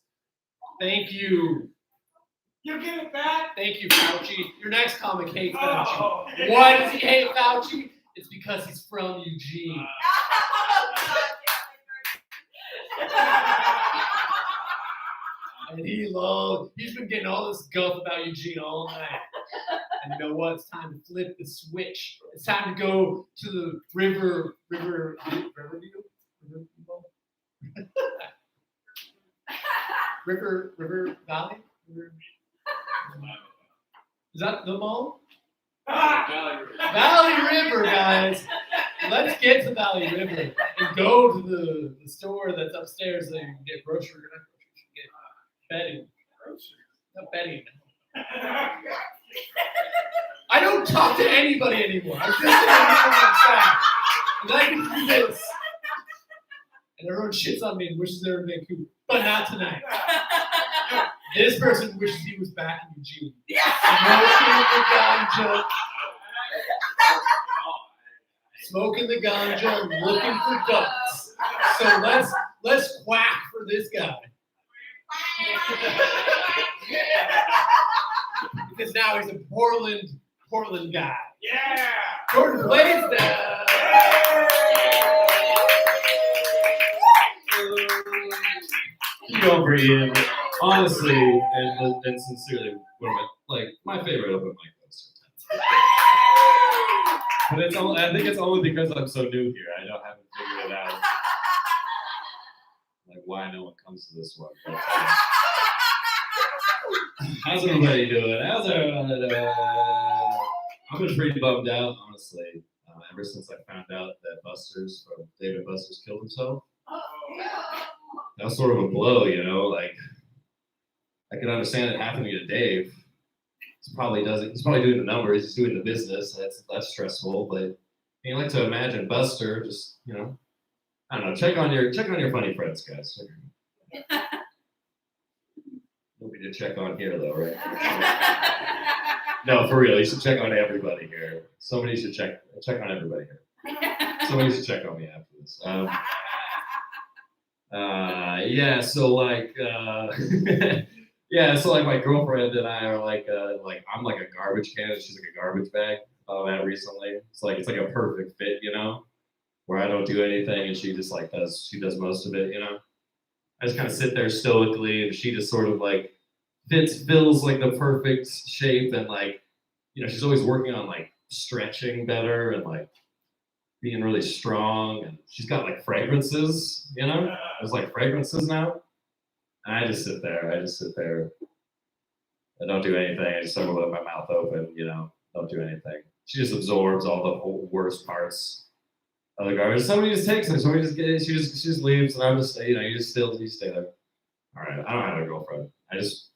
Thank you. You get it back? Thank you, Fauci. Your next comic hates Fauci. Oh. Why does he hate Fauci? It's because he's from Eugene. And he's been getting all this guff about Eugene all night. And you know what? It's time to flip the switch. It's time to go to the Riverview? River Valley? Is that the mall? Valley River, guys. Let's get to Valley River and go to the store that's upstairs so you can get grocery. Get bedding. Not bedding. I don't talk to anybody anymore. I'm just sitting outside. And I can do this. And everyone shits on me and wishes they were in Vancouver. But not tonight. This person wishes he was back in Eugene. Smoking the ganja, looking for ducks. So let's quack for this guy. If because now he's a Portland guy. Yeah. Jordan Blaisdell. You go for Ian. Honestly and sincerely, one of my favorite open mic hosts. But I think it's only because I'm so new here. I haven't figured it out. Like why no one comes to this one. But, how's everybody doing? I've been pretty bummed out, honestly, ever since I found out that David Buster's killed himself. That was sort of a blow, you know. Like I can understand it happening to Dave. He's probably doing the numbers. He's doing the business. That's stressful. But you like to imagine Buster just, you know, I don't know. Check on your funny friends, guys. Nobody to check on here though, right? No, for real. You should check on everybody here. Somebody should check on everybody here. Somebody should check on me after this. Yeah. So like, so like my girlfriend and I are like I'm like a garbage can and she's like a garbage bag. That recently. It's like a perfect fit, you know, where I don't do anything and she just like does most of it, you know. I just kind of sit there stoically and she just sort of like fills like the perfect shape and like, you know, she's always working on like stretching better and like being really strong, and she's got like fragrances, you know. There's like fragrances now. And I just sit there. I don't do anything. I just sort of let my mouth open, you know, don't do anything. She just absorbs all the worst parts of the garbage. Somebody just takes it. She just leaves, and I'm just, you know, you stay there. All right, I don't have a girlfriend. I just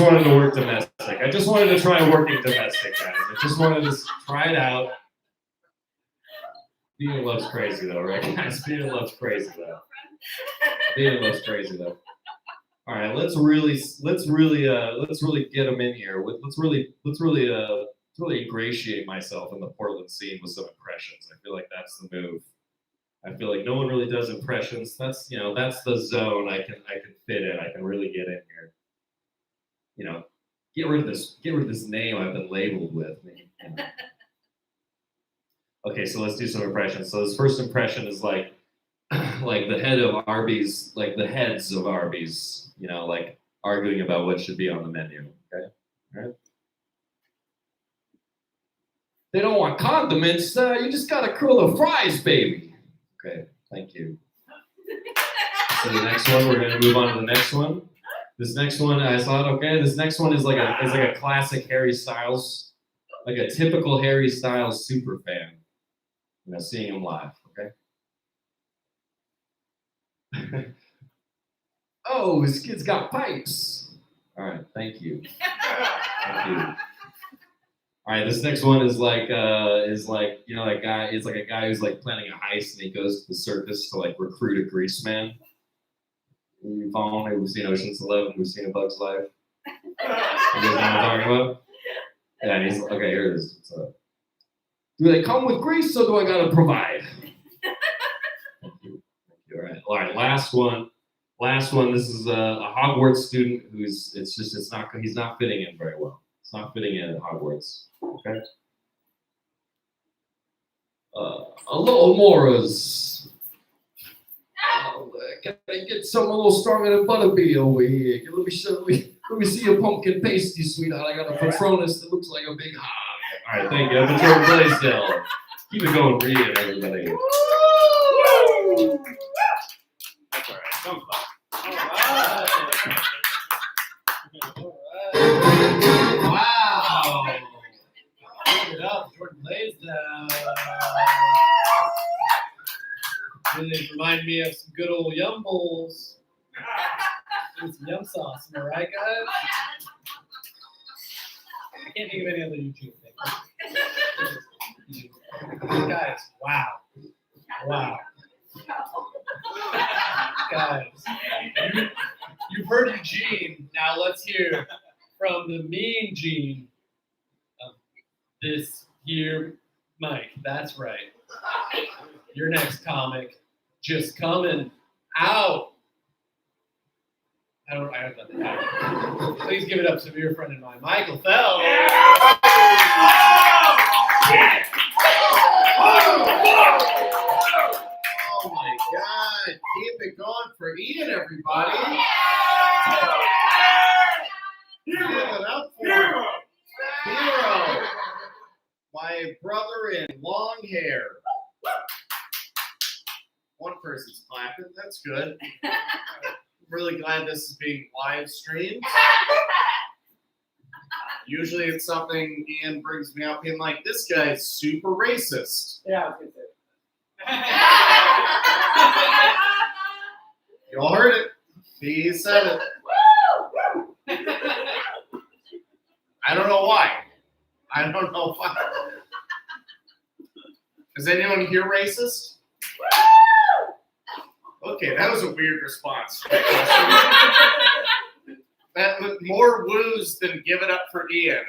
wanted to work domestic. I just wanted to try working domestic, guys. I just wanted to try it out. Being in love's crazy though, right, guys? Being in love's crazy though. All right, let's really get them in here. Let's really ingratiate myself in the Portland scene with some impressions. I feel like that's the move. I feel like no one really does impressions. That's the zone I can fit in. I can really get in here. You know, get rid of this name I've been labeled with. You know. Okay, so let's do some impressions. So this first impression is like the head of Arby's, like the heads of Arby's, you know, like arguing about what should be on the menu. Okay, all right. They don't want condiments. You just gotta curl the fries, baby. Okay, thank you. So the next one, we're gonna move on to the next one. This next one, I thought, okay, this next one is like a classic Harry Styles, like a typical Harry Styles super fan. You know, seeing him live, okay? Oh, this kid's got pipes. All right, thank you. Thank you. All right, this next one is like you know, that guy. It's like a guy who's like planning a heist and he goes to the circus to like recruit a grease man. You've all we've seen Ocean's 11, we've seen A Bug's Life. You guys know what I'm talking about? Yeah, and he's okay. Here it is. Do they come with grease, or do I gotta provide? Thank you. All right. Last one. This is a Hogwarts student he's not fitting in very well. It's not fitting in at Hogwarts. Okay. Hello, Moras. Can I get some a little stronger than butterbeer over here? Let me see your pumpkin pasty, sweetheart. I got a Patronus that looks like a big hog. All right, thank you. I'm Jordan Blaisdell. Keep it going for Ian, everybody. That's all right. Don't clap. Wow. Give it up, Jordan Blaisdell. Really remind me of some good old Yum Bowls. With some yum sauce, am I right, guys? I can't think of any other YouTube thing. Guys, wow. Guys, you've heard Eugene. Now let's hear from the mean Gene of this here Mike. That's right. Your next comic just coming out. I don't know. Please give it up to a dear friend of mine, Michael Fell. Oh my God! Keep it going for Ian, everybody. Give it up for him. Hero. My brother in long hair. One person's clapping. That's good. I'm really glad this is being live streamed. Usually it's something Ian brings me up being like, this guy's super racist. Yeah. You all heard it. He said it. I don't know why. I don't know why. Is anyone here racist? Okay, that was a weird response. That was more woos than give it up for Ian.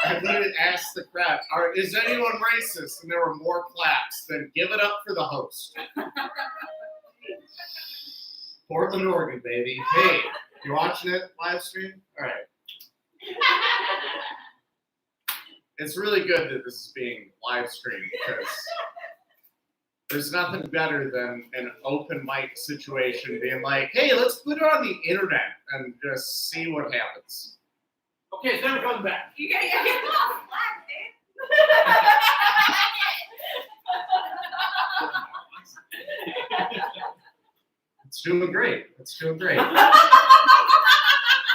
I didn't ask the crowd, is anyone racist? And there were more claps than give it up for the host. Portland, Oregon, baby. Hey, you watching it live stream? All right. It's really good that this is being live streamed because there's nothing better than an open mic situation being like, hey, let's put it on the internet and just see what happens. Okay, it's never coming back. You gotta get it off, black, It's doing great. It's doing great.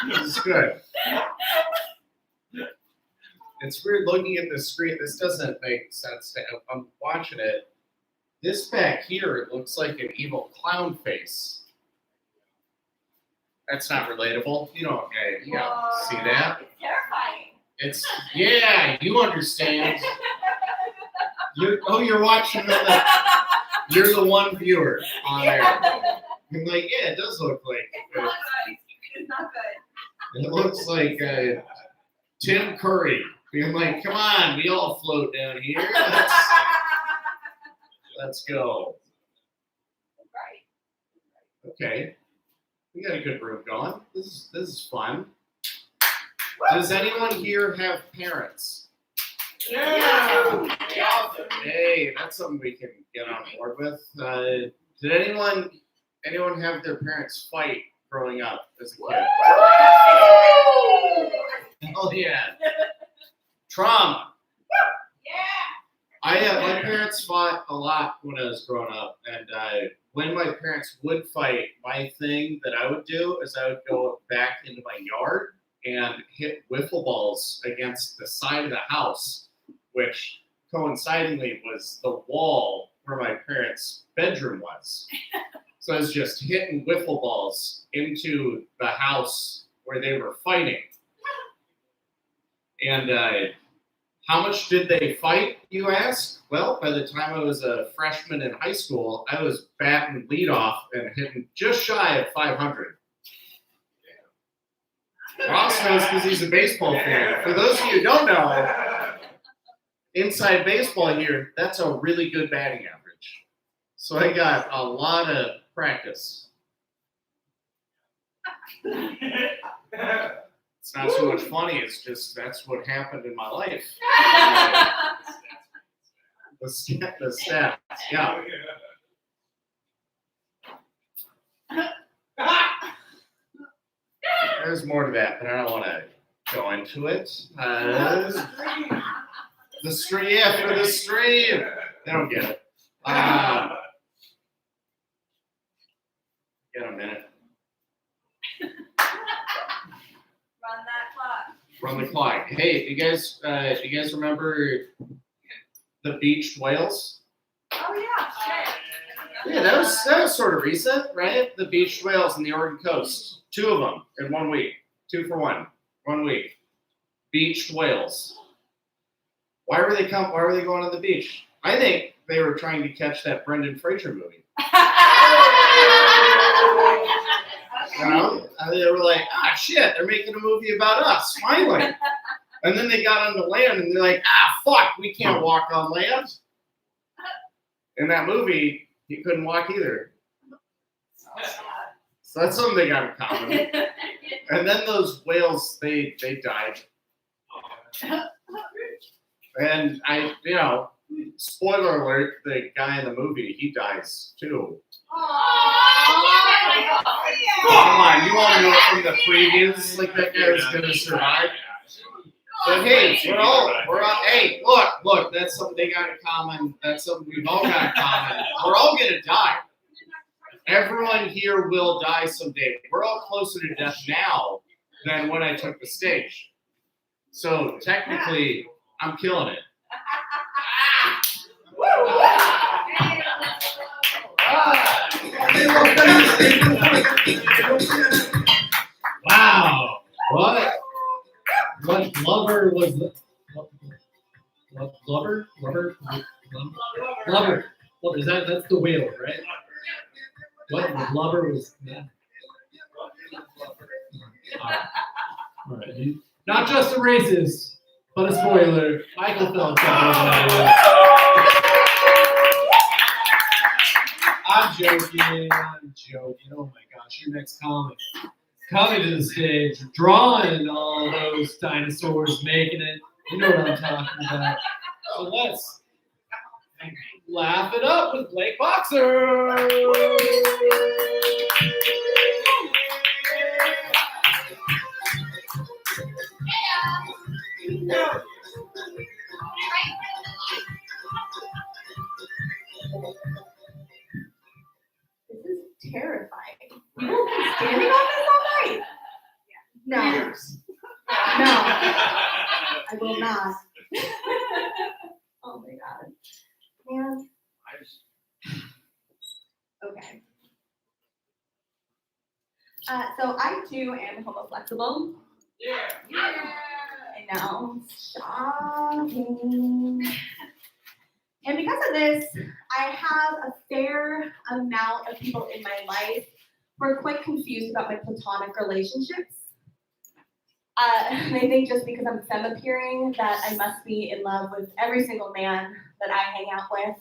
This is good. It's weird looking at the screen. This doesn't make sense. I'm watching it. This back here, it looks like an evil clown face. That's not relatable. You don't see that. It's terrifying. It's, yeah, you understand. You're watching you're the one viewer on there. I'm like, yeah, it does look like It's not good. it looks like Tim Curry being like, come on, we all float down here. Let's go. Right. Okay. We got a good room going. This is fun. Does anyone here have parents? Yeah. Hey, that's something we can get on board with. Did anyone have their parents fight growing up as a kid? Oh yeah. Trauma. My parents fought a lot when I was growing up, and when my parents would fight, my thing that I would do is I would go back into my yard and hit wiffle balls against the side of the house, which coincidingly was the wall where my parents' bedroom was. So I was just hitting wiffle balls into the house where they were fighting. And how much did they fight, you ask? Well, by the time I was a freshman in high school, I was batting leadoff and hitting just shy of 500. Ross knows because he's a baseball fan. For those of you who don't know, inside baseball here, that's a really good batting average. So I got a lot of practice. It's not so much funny, it's just that's what happened in my life. The stats, yeah. There's more to that, but I don't want to go into it. The stream, yeah, for the stream. They don't get it. Get a minute. Run that clock. Run the clock. Hey, do you guys remember the beached whales? Oh yeah, sure. Yeah, that was sort of recent, right? The beached whales in the Oregon coast. 2 of them in 1 week. 2 for 1. 1 week. Beached whales. Why were they going to the beach? I think they were trying to catch that Brendan Fraser movie. You know? And they were like, shit, they're making a movie about us, finally. And then they got on the land and they're like, fuck, we can't walk on land. In that movie, he couldn't walk either. So that's something they got in common. And then those whales, they died. And spoiler alert, the guy in the movie, he dies too. Come on, you all know from the previews, like that guy was gonna survive. But hey, hey, look, that's something they got in common. That's something we've all got in common. We're all gonna die. Everyone here will die someday. We're all closer to death now than when I took the stage. So technically, I'm killing it. Wow. What blubber was the blubber? Blubber. That's the whale, right? What blubber was that? All right. Not just a racist, but a spoiler. Michael Phelps. I'm joking. Oh my gosh, your next comic. Coming to the stage, drawing all those dinosaurs, making it. You know what I'm talking about. So let's laugh it up with Blake Boxer. This is terrifying. You will be standing on this all night? No. No. I will not. Oh my god. Man. Okay. So I too am homoflexible. Yeah. I know. Shocking. And because of this, I have a fair amount of people in my life who are quite confused about my platonic relationships. They think just because I'm femme-appearing that I must be in love with every single man that I hang out with.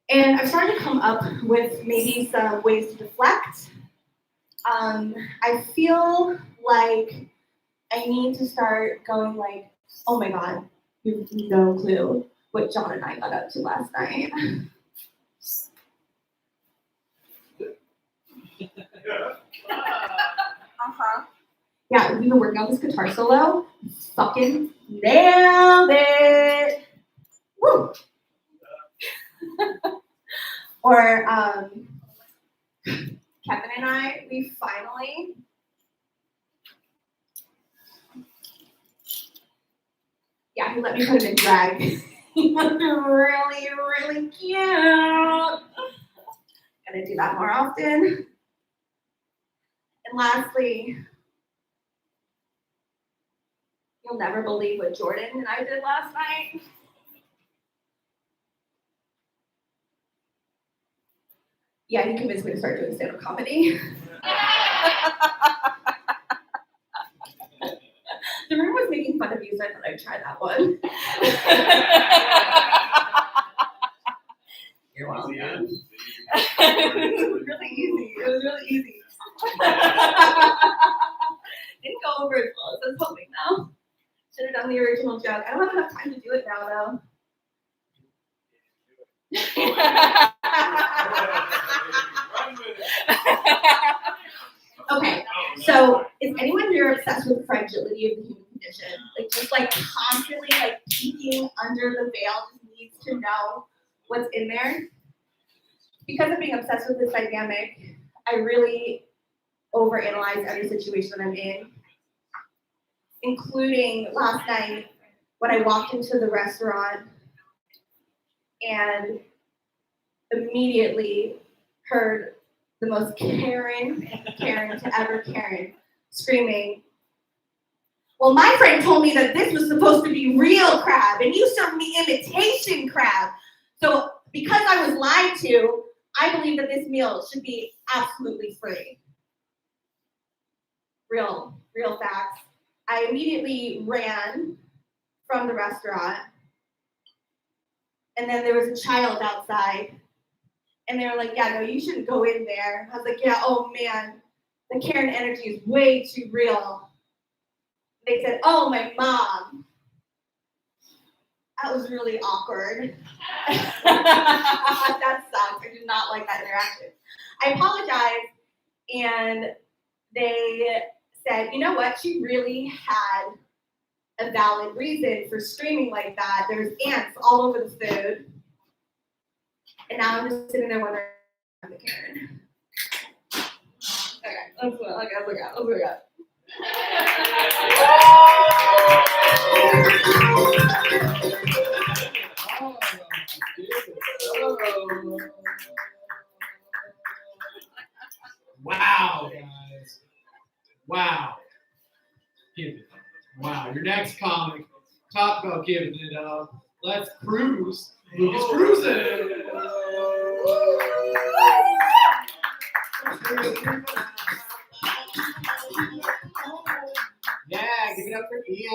And I've started to come up with maybe some ways to deflect. I feel like I need to start going like, oh my god, you have no clue what John and I got up to last night. Yeah, we've been working on this guitar solo. Fucking nailed it. Woo. Or Kevin and I, we finally he let me put him in drag. He was really, really cute. Gonna do that more often. And lastly, you'll never believe what Jordan and I did last night. Yeah, he convinced me to start doing stand-up comedy. The room was making fun of you, so I thought I'd try that one. You're welcome. It was really easy. It was really easy. Didn't go over as well as I was hoping though. Should have done the original joke. I don't have enough time to do it now though. Okay, so is anyone here obsessed with the fragility of the human condition? Like just like constantly like peeking under the veil, just needs to know what's in there? Because of being obsessed with this dynamic, I really overanalyze every situation that I'm in, including last night when I walked into the restaurant and immediately heard the most Karen to ever Karen screaming, well, my friend told me that this was supposed to be real crab and you served me imitation crab. So because I was lied to, I believe that this meal should be absolutely free. Real facts. I immediately ran from the restaurant, and then there was a child outside And they were like, yeah, no, you shouldn't go in there. I was like, yeah, oh man, the Karen energy is way too real. They said, oh, my mom. That was really awkward. That sucked. I did not like that interaction. I apologized, and they said, you know what? She really had a valid reason for screaming like that. There's ants all over the food. And now I'm just sitting there wondering, I'm the Karen. Okay, let's look up. Wow, guys. Wow. Give it. Wow. Your next comic. Talk about giving it up. Let's cruise. Lucas cruising. Yeah, give it up for Ian.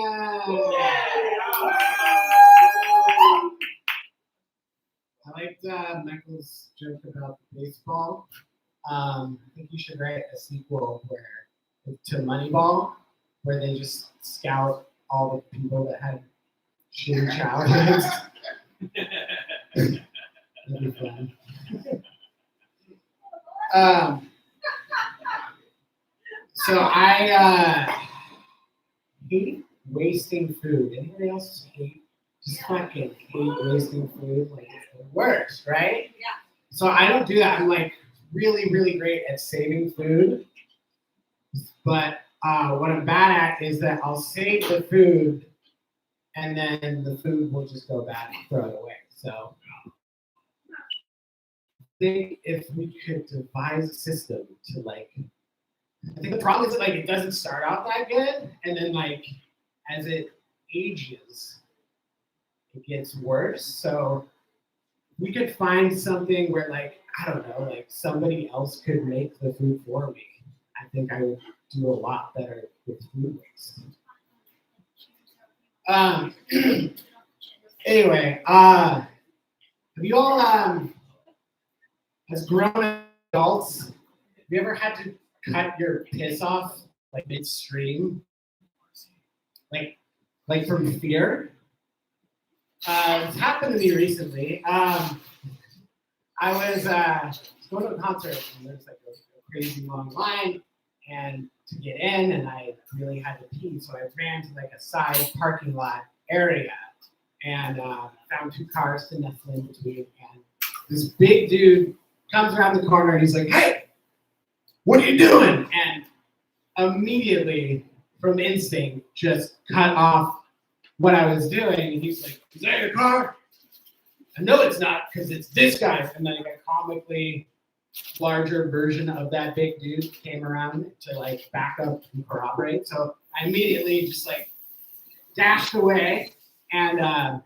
I liked Michael's joke about baseball. I think you should write a sequel to Moneyball, where they just scout all the people that had shitty childhoods. That'd be fun. So I hate wasting food. Anybody else hate? Just fucking hate wasting food. Like it's the worst, right? Yeah. So I don't do that. I'm like really, really great at saving food. But what I'm bad at is that I'll save the food and then the food will just go bad and throw it away. So I think if we could devise a system to like, I think the problem is that like it doesn't start out that good, and then like as it ages, it gets worse. So we could find something where like, I don't know, like somebody else could make the food for me. I think I would do a lot better with food waste. Anyway, have you all, as grown adults, have you ever had to cut your piss off like midstream? Like from fear? It's happened to me recently. I was going to a concert and there's like a crazy long line and to get in, and I really had to pee, so I ran to like a side parking lot area and found two cars to nestle in between, and this big dude comes around the corner and he's like, "Hey, what are you doing?" And immediately, from instinct, just cut off what I was doing. And he's like, "Is that your car?" I know it's not, because it's this guy's. And then a comically larger version of that big dude came around to like back up and corroborate. So I immediately just like dashed away and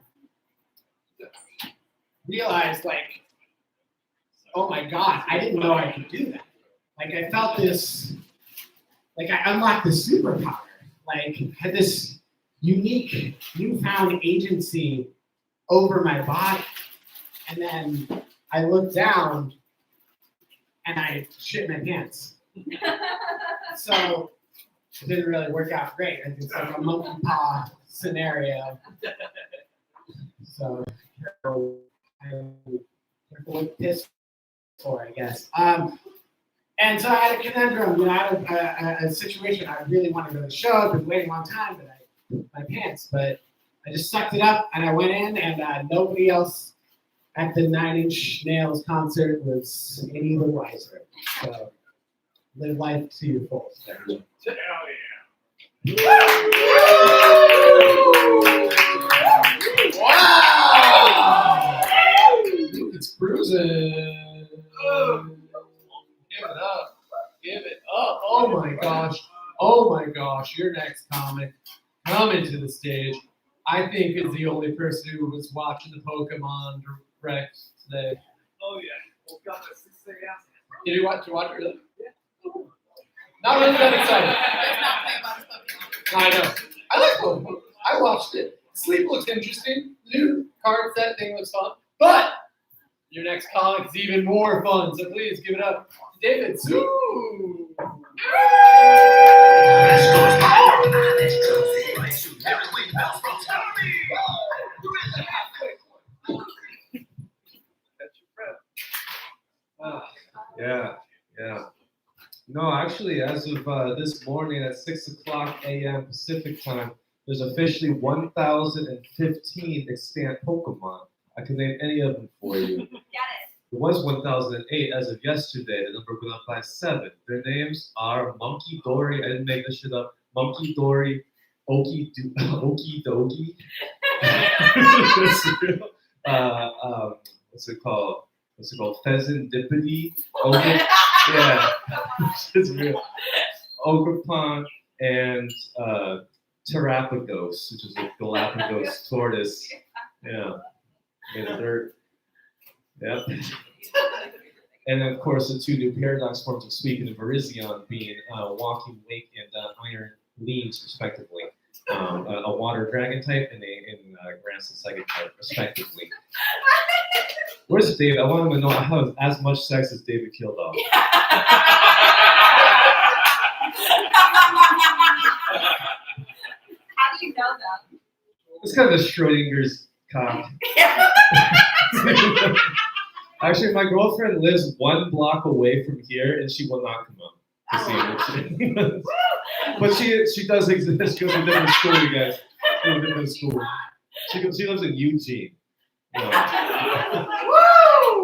realized like, oh my God, I didn't know I could do that. Like I felt this, like I unlocked this superpower, like had this unique newfound agency over my body. And then I looked down and I shit my pants. So it didn't really work out great. It's like a monkey paw scenario. So careful with piss for, I guess. And so I had a conundrum, you know, I had a situation I really wanted to go to the show. I've been waiting a long time, but I pooped my pants. But I just sucked it up and I went in, and nobody else at the Nine Inch Nails concert was any the wiser. So live life to your fullest. Hell Wow! It's cruising. Give it up. Give it up. Oh my gosh. Oh my gosh. Your next comic coming to the stage, I think, is the only person who was watching the Pokemon Direct today. Oh yeah. Well, God, that's the thing. Did you watch it? Really? Yeah. Not really that excited. I know. I like Pokemon. I watched it. Sleep looks interesting. New card set thing looks fun. But Your next comic is even more fun, so please give it up to David Zoo. Yeah. No, actually, as of this morning at 6:00 a.m. Pacific time, there's officially 1,015 extant Pokemon. I can name any of them for you. Get it. It was 1,008 as of yesterday. The number went up by 7. Their names are Monkey Dory. I didn't make this shit up. Monkey Dory, Okie Dokie. What's it called? Pheasant Dippity. Yeah, it's real. Ogerpon and Terrapagos, which is a Galapagos tortoise. Yeah, made of dirt. Yep. And then, of course, the 2 new paradox forms of Suicune and Virizion being Walking Wake and Iron Leans, respectively. A water dragon type and a grass and psychic type, respectively. Where's David? I want him to know I have as much sex as David Kildaw. How do you know them? It's kind of a Schrodinger's cock. Actually, my girlfriend lives 1 block away from here, and she will not come up to see it. But she does exist. She goes to different school, you guys. She goes to different school. She lives in Eugene. You know.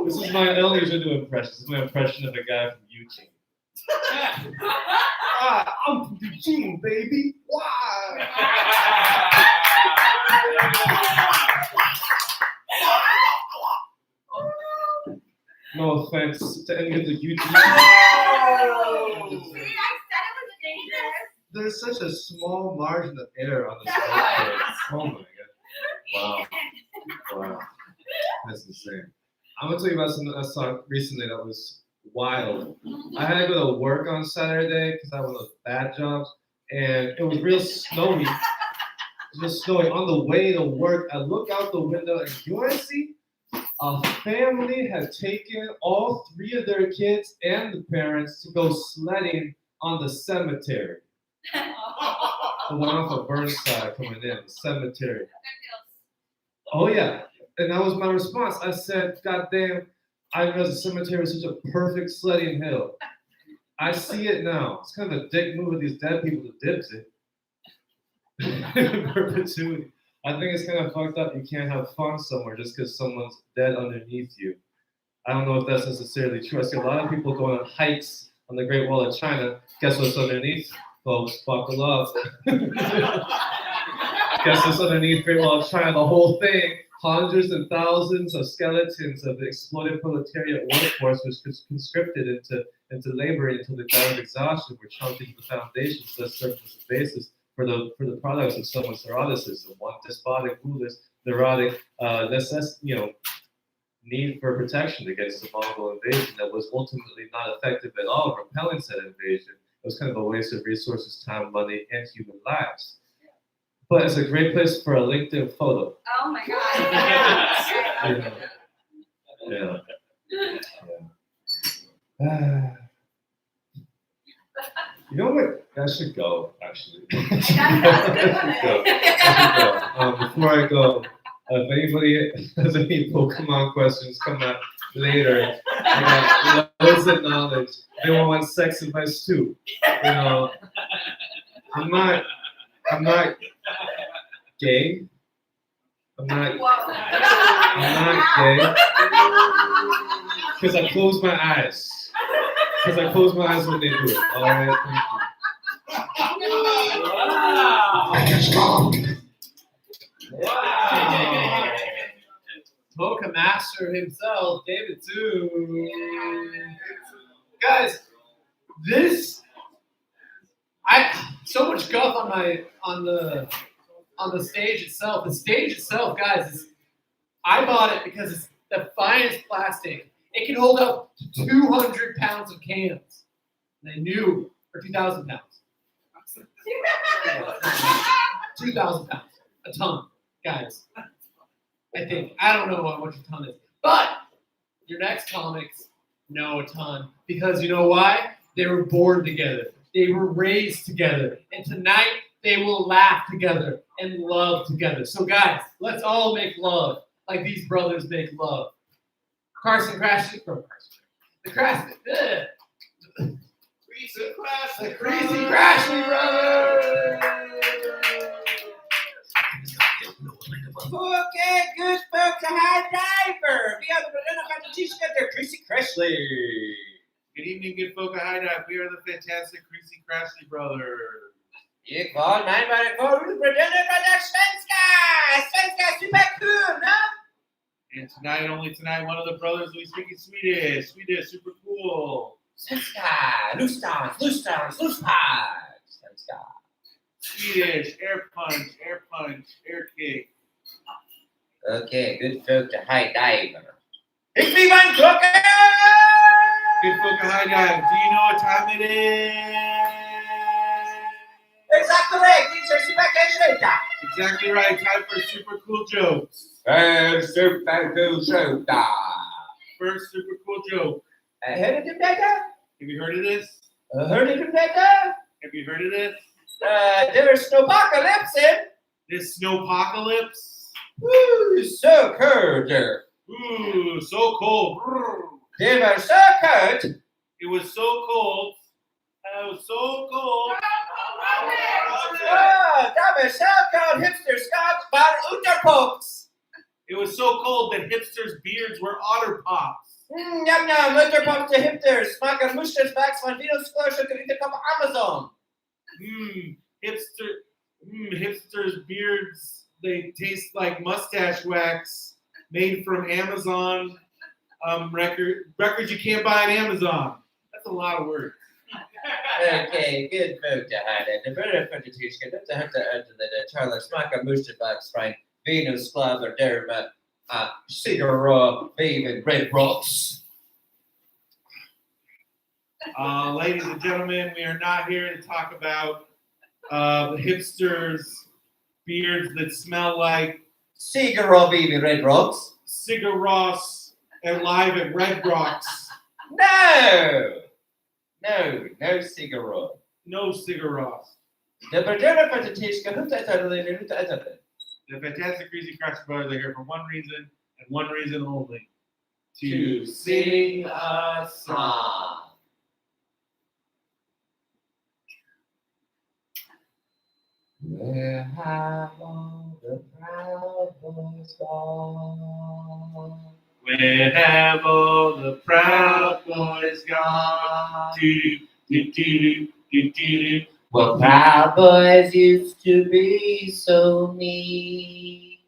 This is my, I don't usually do impressions. This is my impression of a guy from Eugene. I'm from Eugene, baby. Why? No offense to any of the Eugene. See, I said it was dangerous. There's such a small margin of error on this website. Oh my god. Wow. That's insane. I'm gonna tell you about something I saw recently that was wild. I had to go to work on Saturday because I had one of those bad jobs, and it was real snowy. It was just snowy. On the way to work, I look out the window and you want to see? A family had taken all 3 of their kids and the parents to go sledding on the cemetery. The one off of Burnside coming in, the cemetery. Oh yeah. And that was my response. I said, God damn, I didn't realize the cemetery is such a perfect sledding hill. I see it now. It's kind of a dick move with these dead people to dibs it. In perpetuity. I think it's kind of fucked up. You can't have fun somewhere just because someone's dead underneath you. I don't know if that's necessarily true. I see a lot of people going on hikes on the Great Wall of China. Guess what's underneath? Folks, buckle up. Guess what's underneath Great Wall of China? The whole thing. Hundreds and thousands of skeletons of the exploded proletariat workforce was conscripted into labor until they died of exhaustion, were chunked into the foundations that served as the basis for the products of someone's neuroticism. One despotic ruler's neurotic need for protection against the Mongol invasion that was ultimately not effective at all, repelling said invasion. It was kind of a waste of resources, time, money, and human lives. But it's a great place for a LinkedIn photo. Oh my god. Yeah. You know what? I should go, actually. I should go. Before I go, if anybody has any Pokemon questions, come out later. I got loads of knowledge. Anyone wants sex advice too? You know, I'm not gay. I'm not gay. Because I close my eyes. Because I close my eyes when they do it. All right. Wow. Poke master himself, David Zoo. Guys, so much guff on the stage itself. The stage itself, guys, I bought it because it's the finest plastic. It can hold up to 200 pounds of cans. And I knew, or 2,000 pounds. 2,000 pounds, a ton, guys. I think. I don't know what a ton is. But your next comics know a ton because you know why? They were born together. They were raised together. And tonight, they will laugh together and love together. So guys, let's all make love like these brothers make love. Carson Crashley from Carson. The Crashley. The Creasy Crashley brothers. Okay, good folks, a high diver. We are the Banana Competition at the Creasy Crashley. Good evening, good folk. Hi, Dive. We are the fantastic Creasy Crashley brothers. Ich war nein, meine Freunde, Banana von der Svenska. Svenska, super cool, no? And tonight, only tonight, one of the brothers will be speaking Swedish. Swedish, super cool. Svenska, loose downs, loose pies. Svenska. Swedish, air punch, air kick. Okay, good folk, a high diver. Ich bin ein Gucker! Good folk, hi, Dive. Do you know what time it is? Exactly right, these are super cool. Exactly right. Time for super cool jokes. Super cool show. First super cool joke. Heard of it better? Have you heard of this? Heard of it better? Have you heard of this? There's snowpocalypse in. This snowpocalypse? Ooh, so cold. Ooh, so cold. They were so cold. It was so cold. It was so cold. Oh, that was so cold. Hipster Scots bought Unterpops. It was so cold that hipsters' beards were otter pops. Yum yum, Unterpops to hipsters. Smaken Muschers Backs von Venus-Squash und Intercom Amazon. Hipsters' beards, they taste like mustache wax made from Amazon records you can't buy on Amazon. That's a lot of words. Okay, good folk to hide it. The better for the teacher, that's a hunter under the Charles Smaken Muschers Backs from Venus Club or Derma, Cigar Baby Red Rocks. Ladies and gentlemen, we are not here to talk about the hipsters' beards that smell like Cigar Baby Red Rocks. Sigur Rós and live at Red Rocks. No cigar. No Sigur Rós. The Bergera Patatishka, who's that? The fantastic Creasy Crashley brothers are here for one reason and one reason only. To sing a song. Where have all the proud boys gone? Where have all the proud boys gone? Do-do-do-do-do-do. Well, proud boys used to be so mean.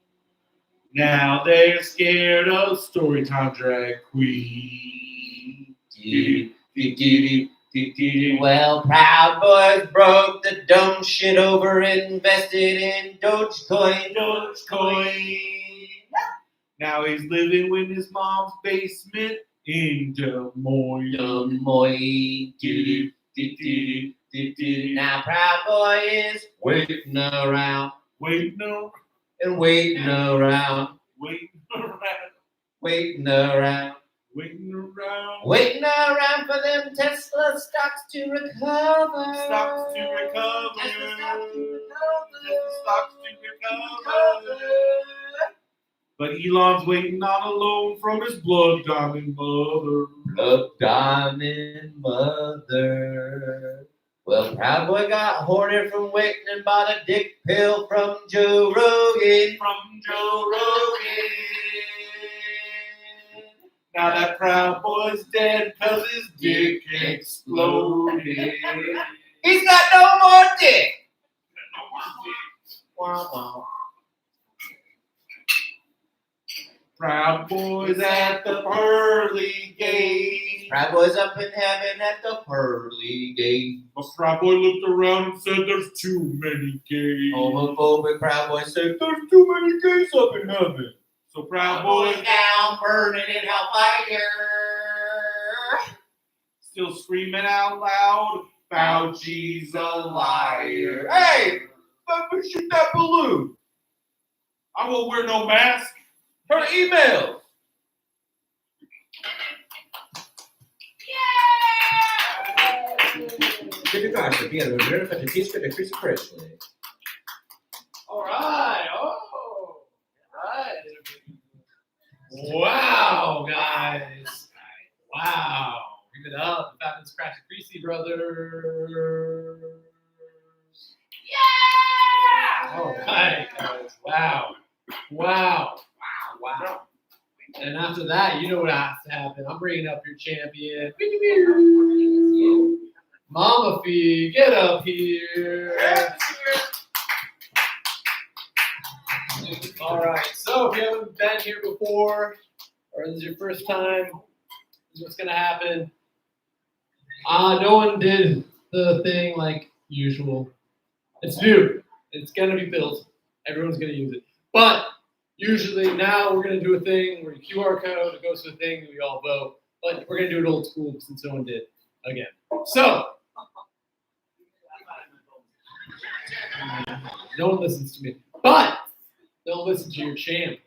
Now they're scared of Storytime drag queen. Do-do-do-do-do-do. Well, proud boys broke the dumb shit over, invested in Dogecoin. Now he's living in his mom's basement in Des Moines. Now proud boy is waiting around Waiting around. and waiting around, Waiting around. waiting around, Waiting around. waiting around for them Tesla stocks to recover. Stocks to recover. Tesla stocks to Tesla stocks to recover. recover. But Elon's waiting on a loan from his blood diamond mother. Blood diamond mother. Well, proud boy got horny from waiting and bought a dick pill from Joe Rogan. From Joe Rogan. Now that proud boy's dead cause his dick exploded. He's got no more dick. Wow, wow. Proud boys at the pearly gate. Proud boy's up in heaven at the pearly gate. A proud boy looked around and said there's too many gays. Homophobic proud boy said there's too many gays up in heaven. So proud boys down, burning in hellfire. still screaming out loud, Fauci's a liar. Hey, let me shoot that balloon. I won't wear no mask. Her email. the gospel. Piano, learn how to teach the Chris Presley. All right. Oh, right. Wow, guys. Wow. Give it up. Fabulous Crash Creasy Brothers. Yeah! All right, guys. Wow. Wow. Wow. Wow. And after that, you know what has to happen. I'm bringing up your champion. Mama Fee, get up here. All right. So if you haven't been here before, or this is your first time, this is what's gonna happen. No one did the thing like usual. It's new. It's gonna be built. Everyone's gonna use it. But usually now we're gonna do a thing where you QR code, it goes to a thing, and we all vote. But we're gonna do it old school since no one did again. So no one listens to me. But they'll listen to your champ.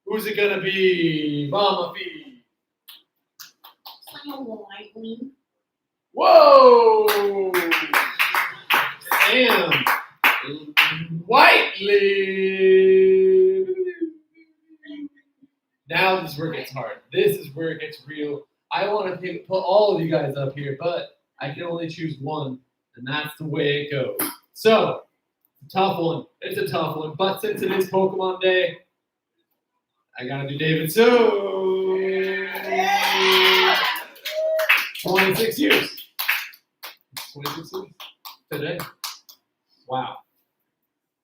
Who's it gonna be? Mama Fee. Whoa! Sam Whiteley. Now this is where it gets hard. This is where it gets real. I want to put all of you guys up here, but I can only choose one, and that's the way it goes. So, it's a tough one. It's a tough one. But since it is Pokemon Day, I gotta do David So. 26 years. 26 years today. Wow.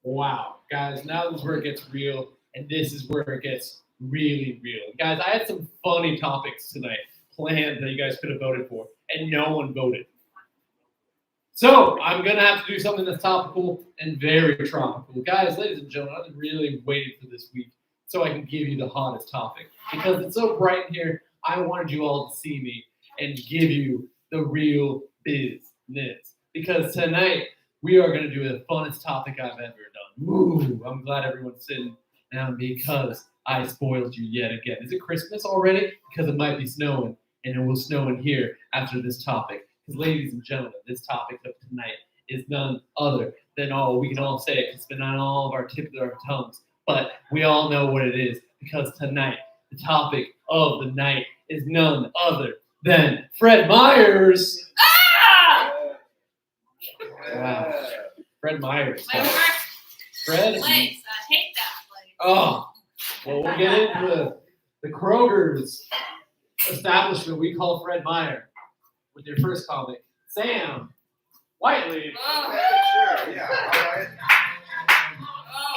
Wow. Guys, now this is where it gets real, and this is where it gets really real. Guys, I had some funny topics tonight planned that you guys could have voted for, and no one voted. So I'm gonna have to do something that's topical and very tropical. Guys, ladies and gentlemen, I've been really waiting for this week so I can give you the hottest topic. Because it's so bright in here, I wanted you all to see me and give you the real business. Because tonight, we are gonna do the funnest topic I've ever done. Woo! I'm glad everyone's sitting down because I spoiled you yet again. Is it Christmas already? Because it might be snowing, and it will snow in here after this topic. Because ladies and gentlemen, this topic of tonight is none other than we can all say it. It's been on all of our tips of our tongues, but we all know what it is because tonight, the topic of the night is none other than Fred Myers. Ah! Wow. Fred Myers. My worst Fred. place. I hate that place. Oh, well, we'll get into the Kroger's establishment we call Fred Meyer with your first comic, Sam Whiteley. Oh. Sure, yeah, all right. Oh,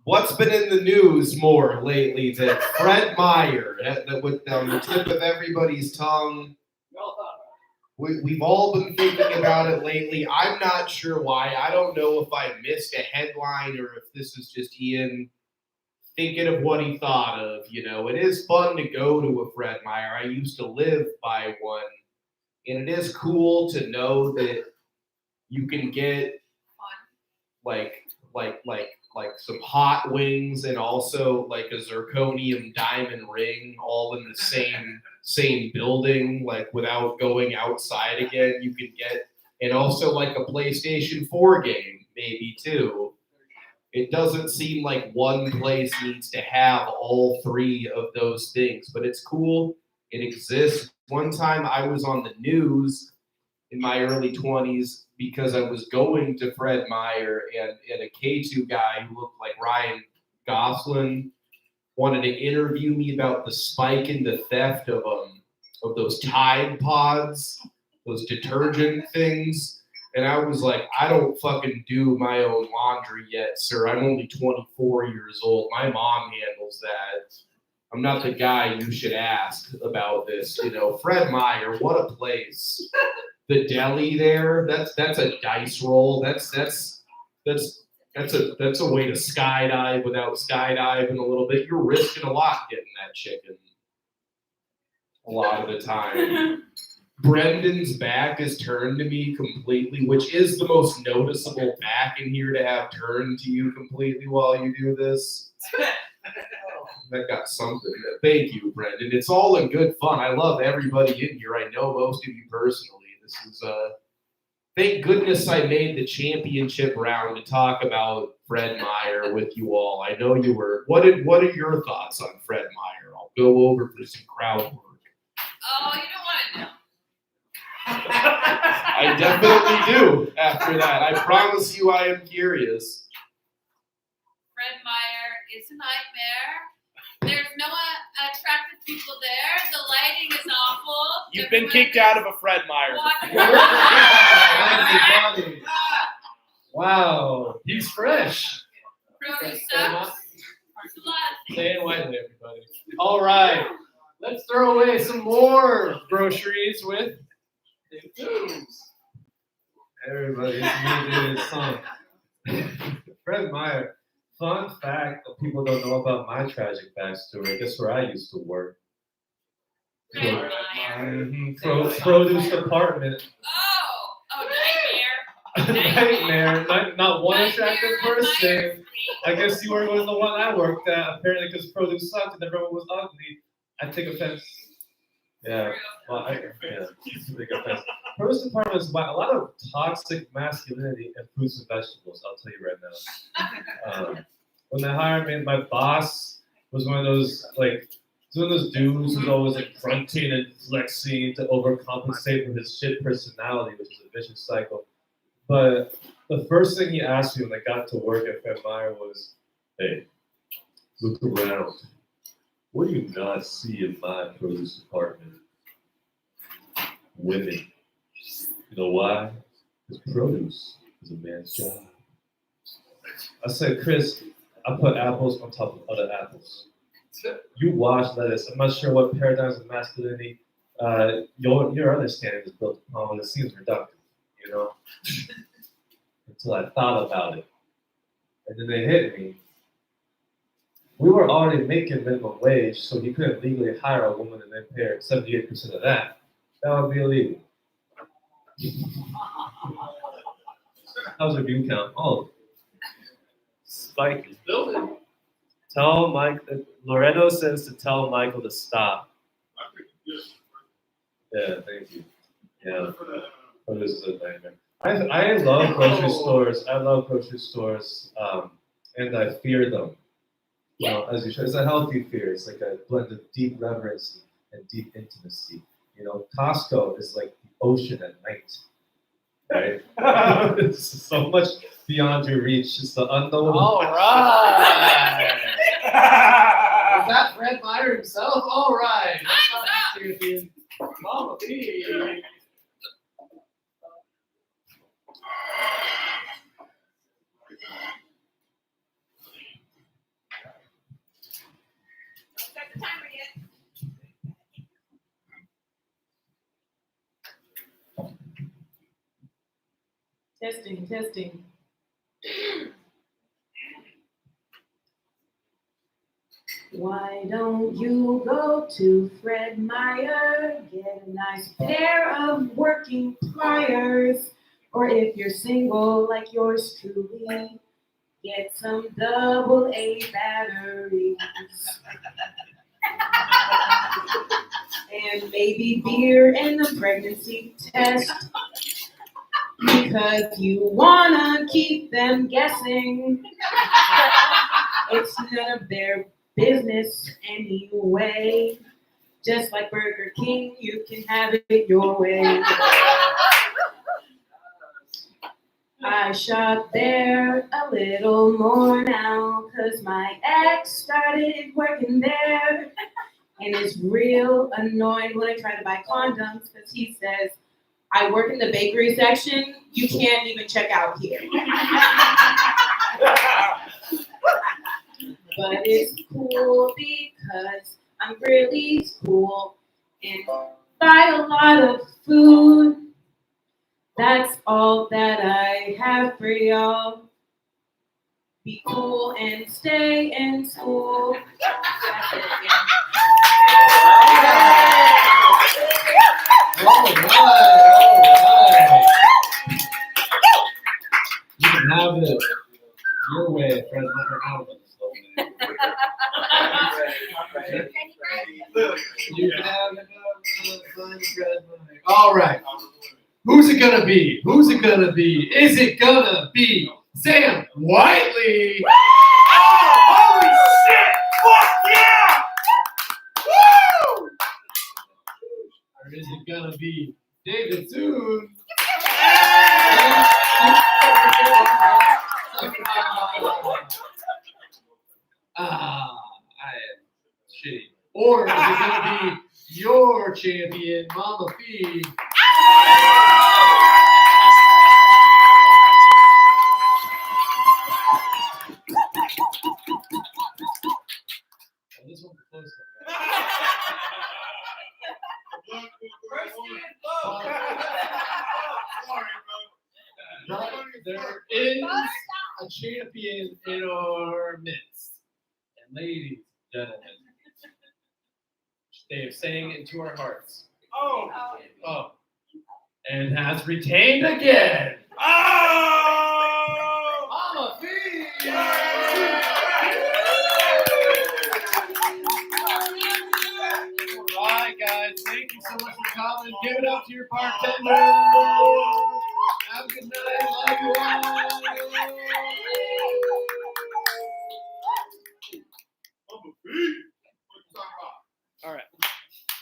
What's been in the news more lately than Fred Meyer, with on the tip of everybody's tongue? We've all been thinking about it lately. I'm not sure why. I don't know if I missed a headline or if this is just Ian thinking of what he thought of. You know, it is fun to go to a Fred Meyer. I used to live by one, and it is cool to know that you can get like some hot wings and also like a zirconium diamond ring all in the same building, like without going outside again. You can get, and also like a PlayStation 4 game maybe too. It doesn't seem like one place needs to have all three of those things, but it's cool. It exists. One time I was on the news in my early 20s because I was going to Fred Meyer, and a K2 guy who looked like Ryan Gosling wanted to interview me about the spike in the theft of those Tide Pods, those detergent things. And I was like, I don't fucking do my own laundry yet, sir. I'm only 24 years old. My mom handles that. I'm not the guy you should ask about this. You know, Fred Meyer, what a place. The deli there, that's a dice roll. That's a way to skydive without skydiving a little bit. You're risking a lot getting that chicken a lot of the time. Brendan's back is turned to me completely, which is the most noticeable back in here to have turned to you completely while you do this. That got something. Thank you, Brendan. It's all in good fun. I love everybody in here. I know most of you personally. This is thank goodness I made the championship round to talk about Fred Meyer with you all. I know you were. What are your thoughts on Fred Meyer? I'll go over for some crowd work. Oh, you don't want to know. I definitely do after that. I promise you I am curious. Fred Meyer is a nightmare. There's no attractive people there. The lighting is awful. You've been kicked out of a Fred Meyer. Wow, he's fresh. Produce sucks. There's a lot of Say it widely, everybody. All right, let's throw away some more groceries with Dave Toombs. Everybody, it's song. Fred Meyer. Fun fact that people don't know about my tragic backstory. Guess where I used to work? Fred Meyer. Produce department. Oh, nightmare. Nightmare. Not one attractive Nightmare on Meyer person. Street. I guess you were with the one I worked at, apparently because produce sucked and everyone was ugly. I take offense. Yeah. Well, I take offense. Produce department is a lot of toxic masculinity in fruits and vegetables, I'll tell you right now. When they hired me, my boss was one of those dudes who's always like grunting and flexing to overcompensate for his shit personality, which is a vicious cycle. But the first thing he asked me when I got to work at Fred Meyer was, "Hey, look around. What do you not see in my produce department? Women. You know why? Because produce is a man's job." I said, "Chris, I put apples on top of other apples. You wash lettuce. I'm not sure what paradigms of masculinity your understanding is built upon, but it seems reductive, you know?" Until I thought about it. And then they hit me. We were already making minimum wage, so he couldn't legally hire a woman and then pay her 78% of that. That would be illegal. How's your view count? Oh. Spike. Building. Tell Mike that Loretto says to tell Michael to stop. Yeah, thank you. Yeah. Oh, this is a nightmare. I love grocery stores. I love grocery stores, and I fear them. You know, as you should. It's a healthy fear. It's like a blend of deep reverence and deep intimacy. You know, Costco is like the ocean at night, right? It's so much beyond your reach. It's the unknown. All right. Is that Fred Meyer himself? All right. That's not champion. Mama P. Start the timer yet. Testing. Why don't you go to Fred Meyer, get a nice pair of working pliers, or if you're single like yours truly, get some AA batteries. And maybe beer and a pregnancy test, because you wanna keep them guessing. It's none of their business anyway. Just like Burger King, you can have it your way. I shop there a little more now, 'cause my ex started working there. And it's real annoying when I try to buy condoms, 'cause he says, "I work in the bakery section, you can't even check out here." But it's cool because I'm really cool and buy a lot of food. That's all that I have for y'all. Be cool and stay in school. That's it, yeah. All right. You can have it your way, Fred Meyer. You can have all right. Who's it gonna be? Who's it gonna be? Is it gonna be Sam Whiteley? Holy shit! Fuck yeah! Woo! Or is it gonna be David Soon? I am shitty. Or is it gonna be your champion, Mama Fee? Oh, this one's close. But there is a champion in our midst. And ladies and gentlemen, they have sang into our hearts. Oh. And has retained again. Mama Fee! All right, guys. Thank you so much for coming. Give it up to your bartender.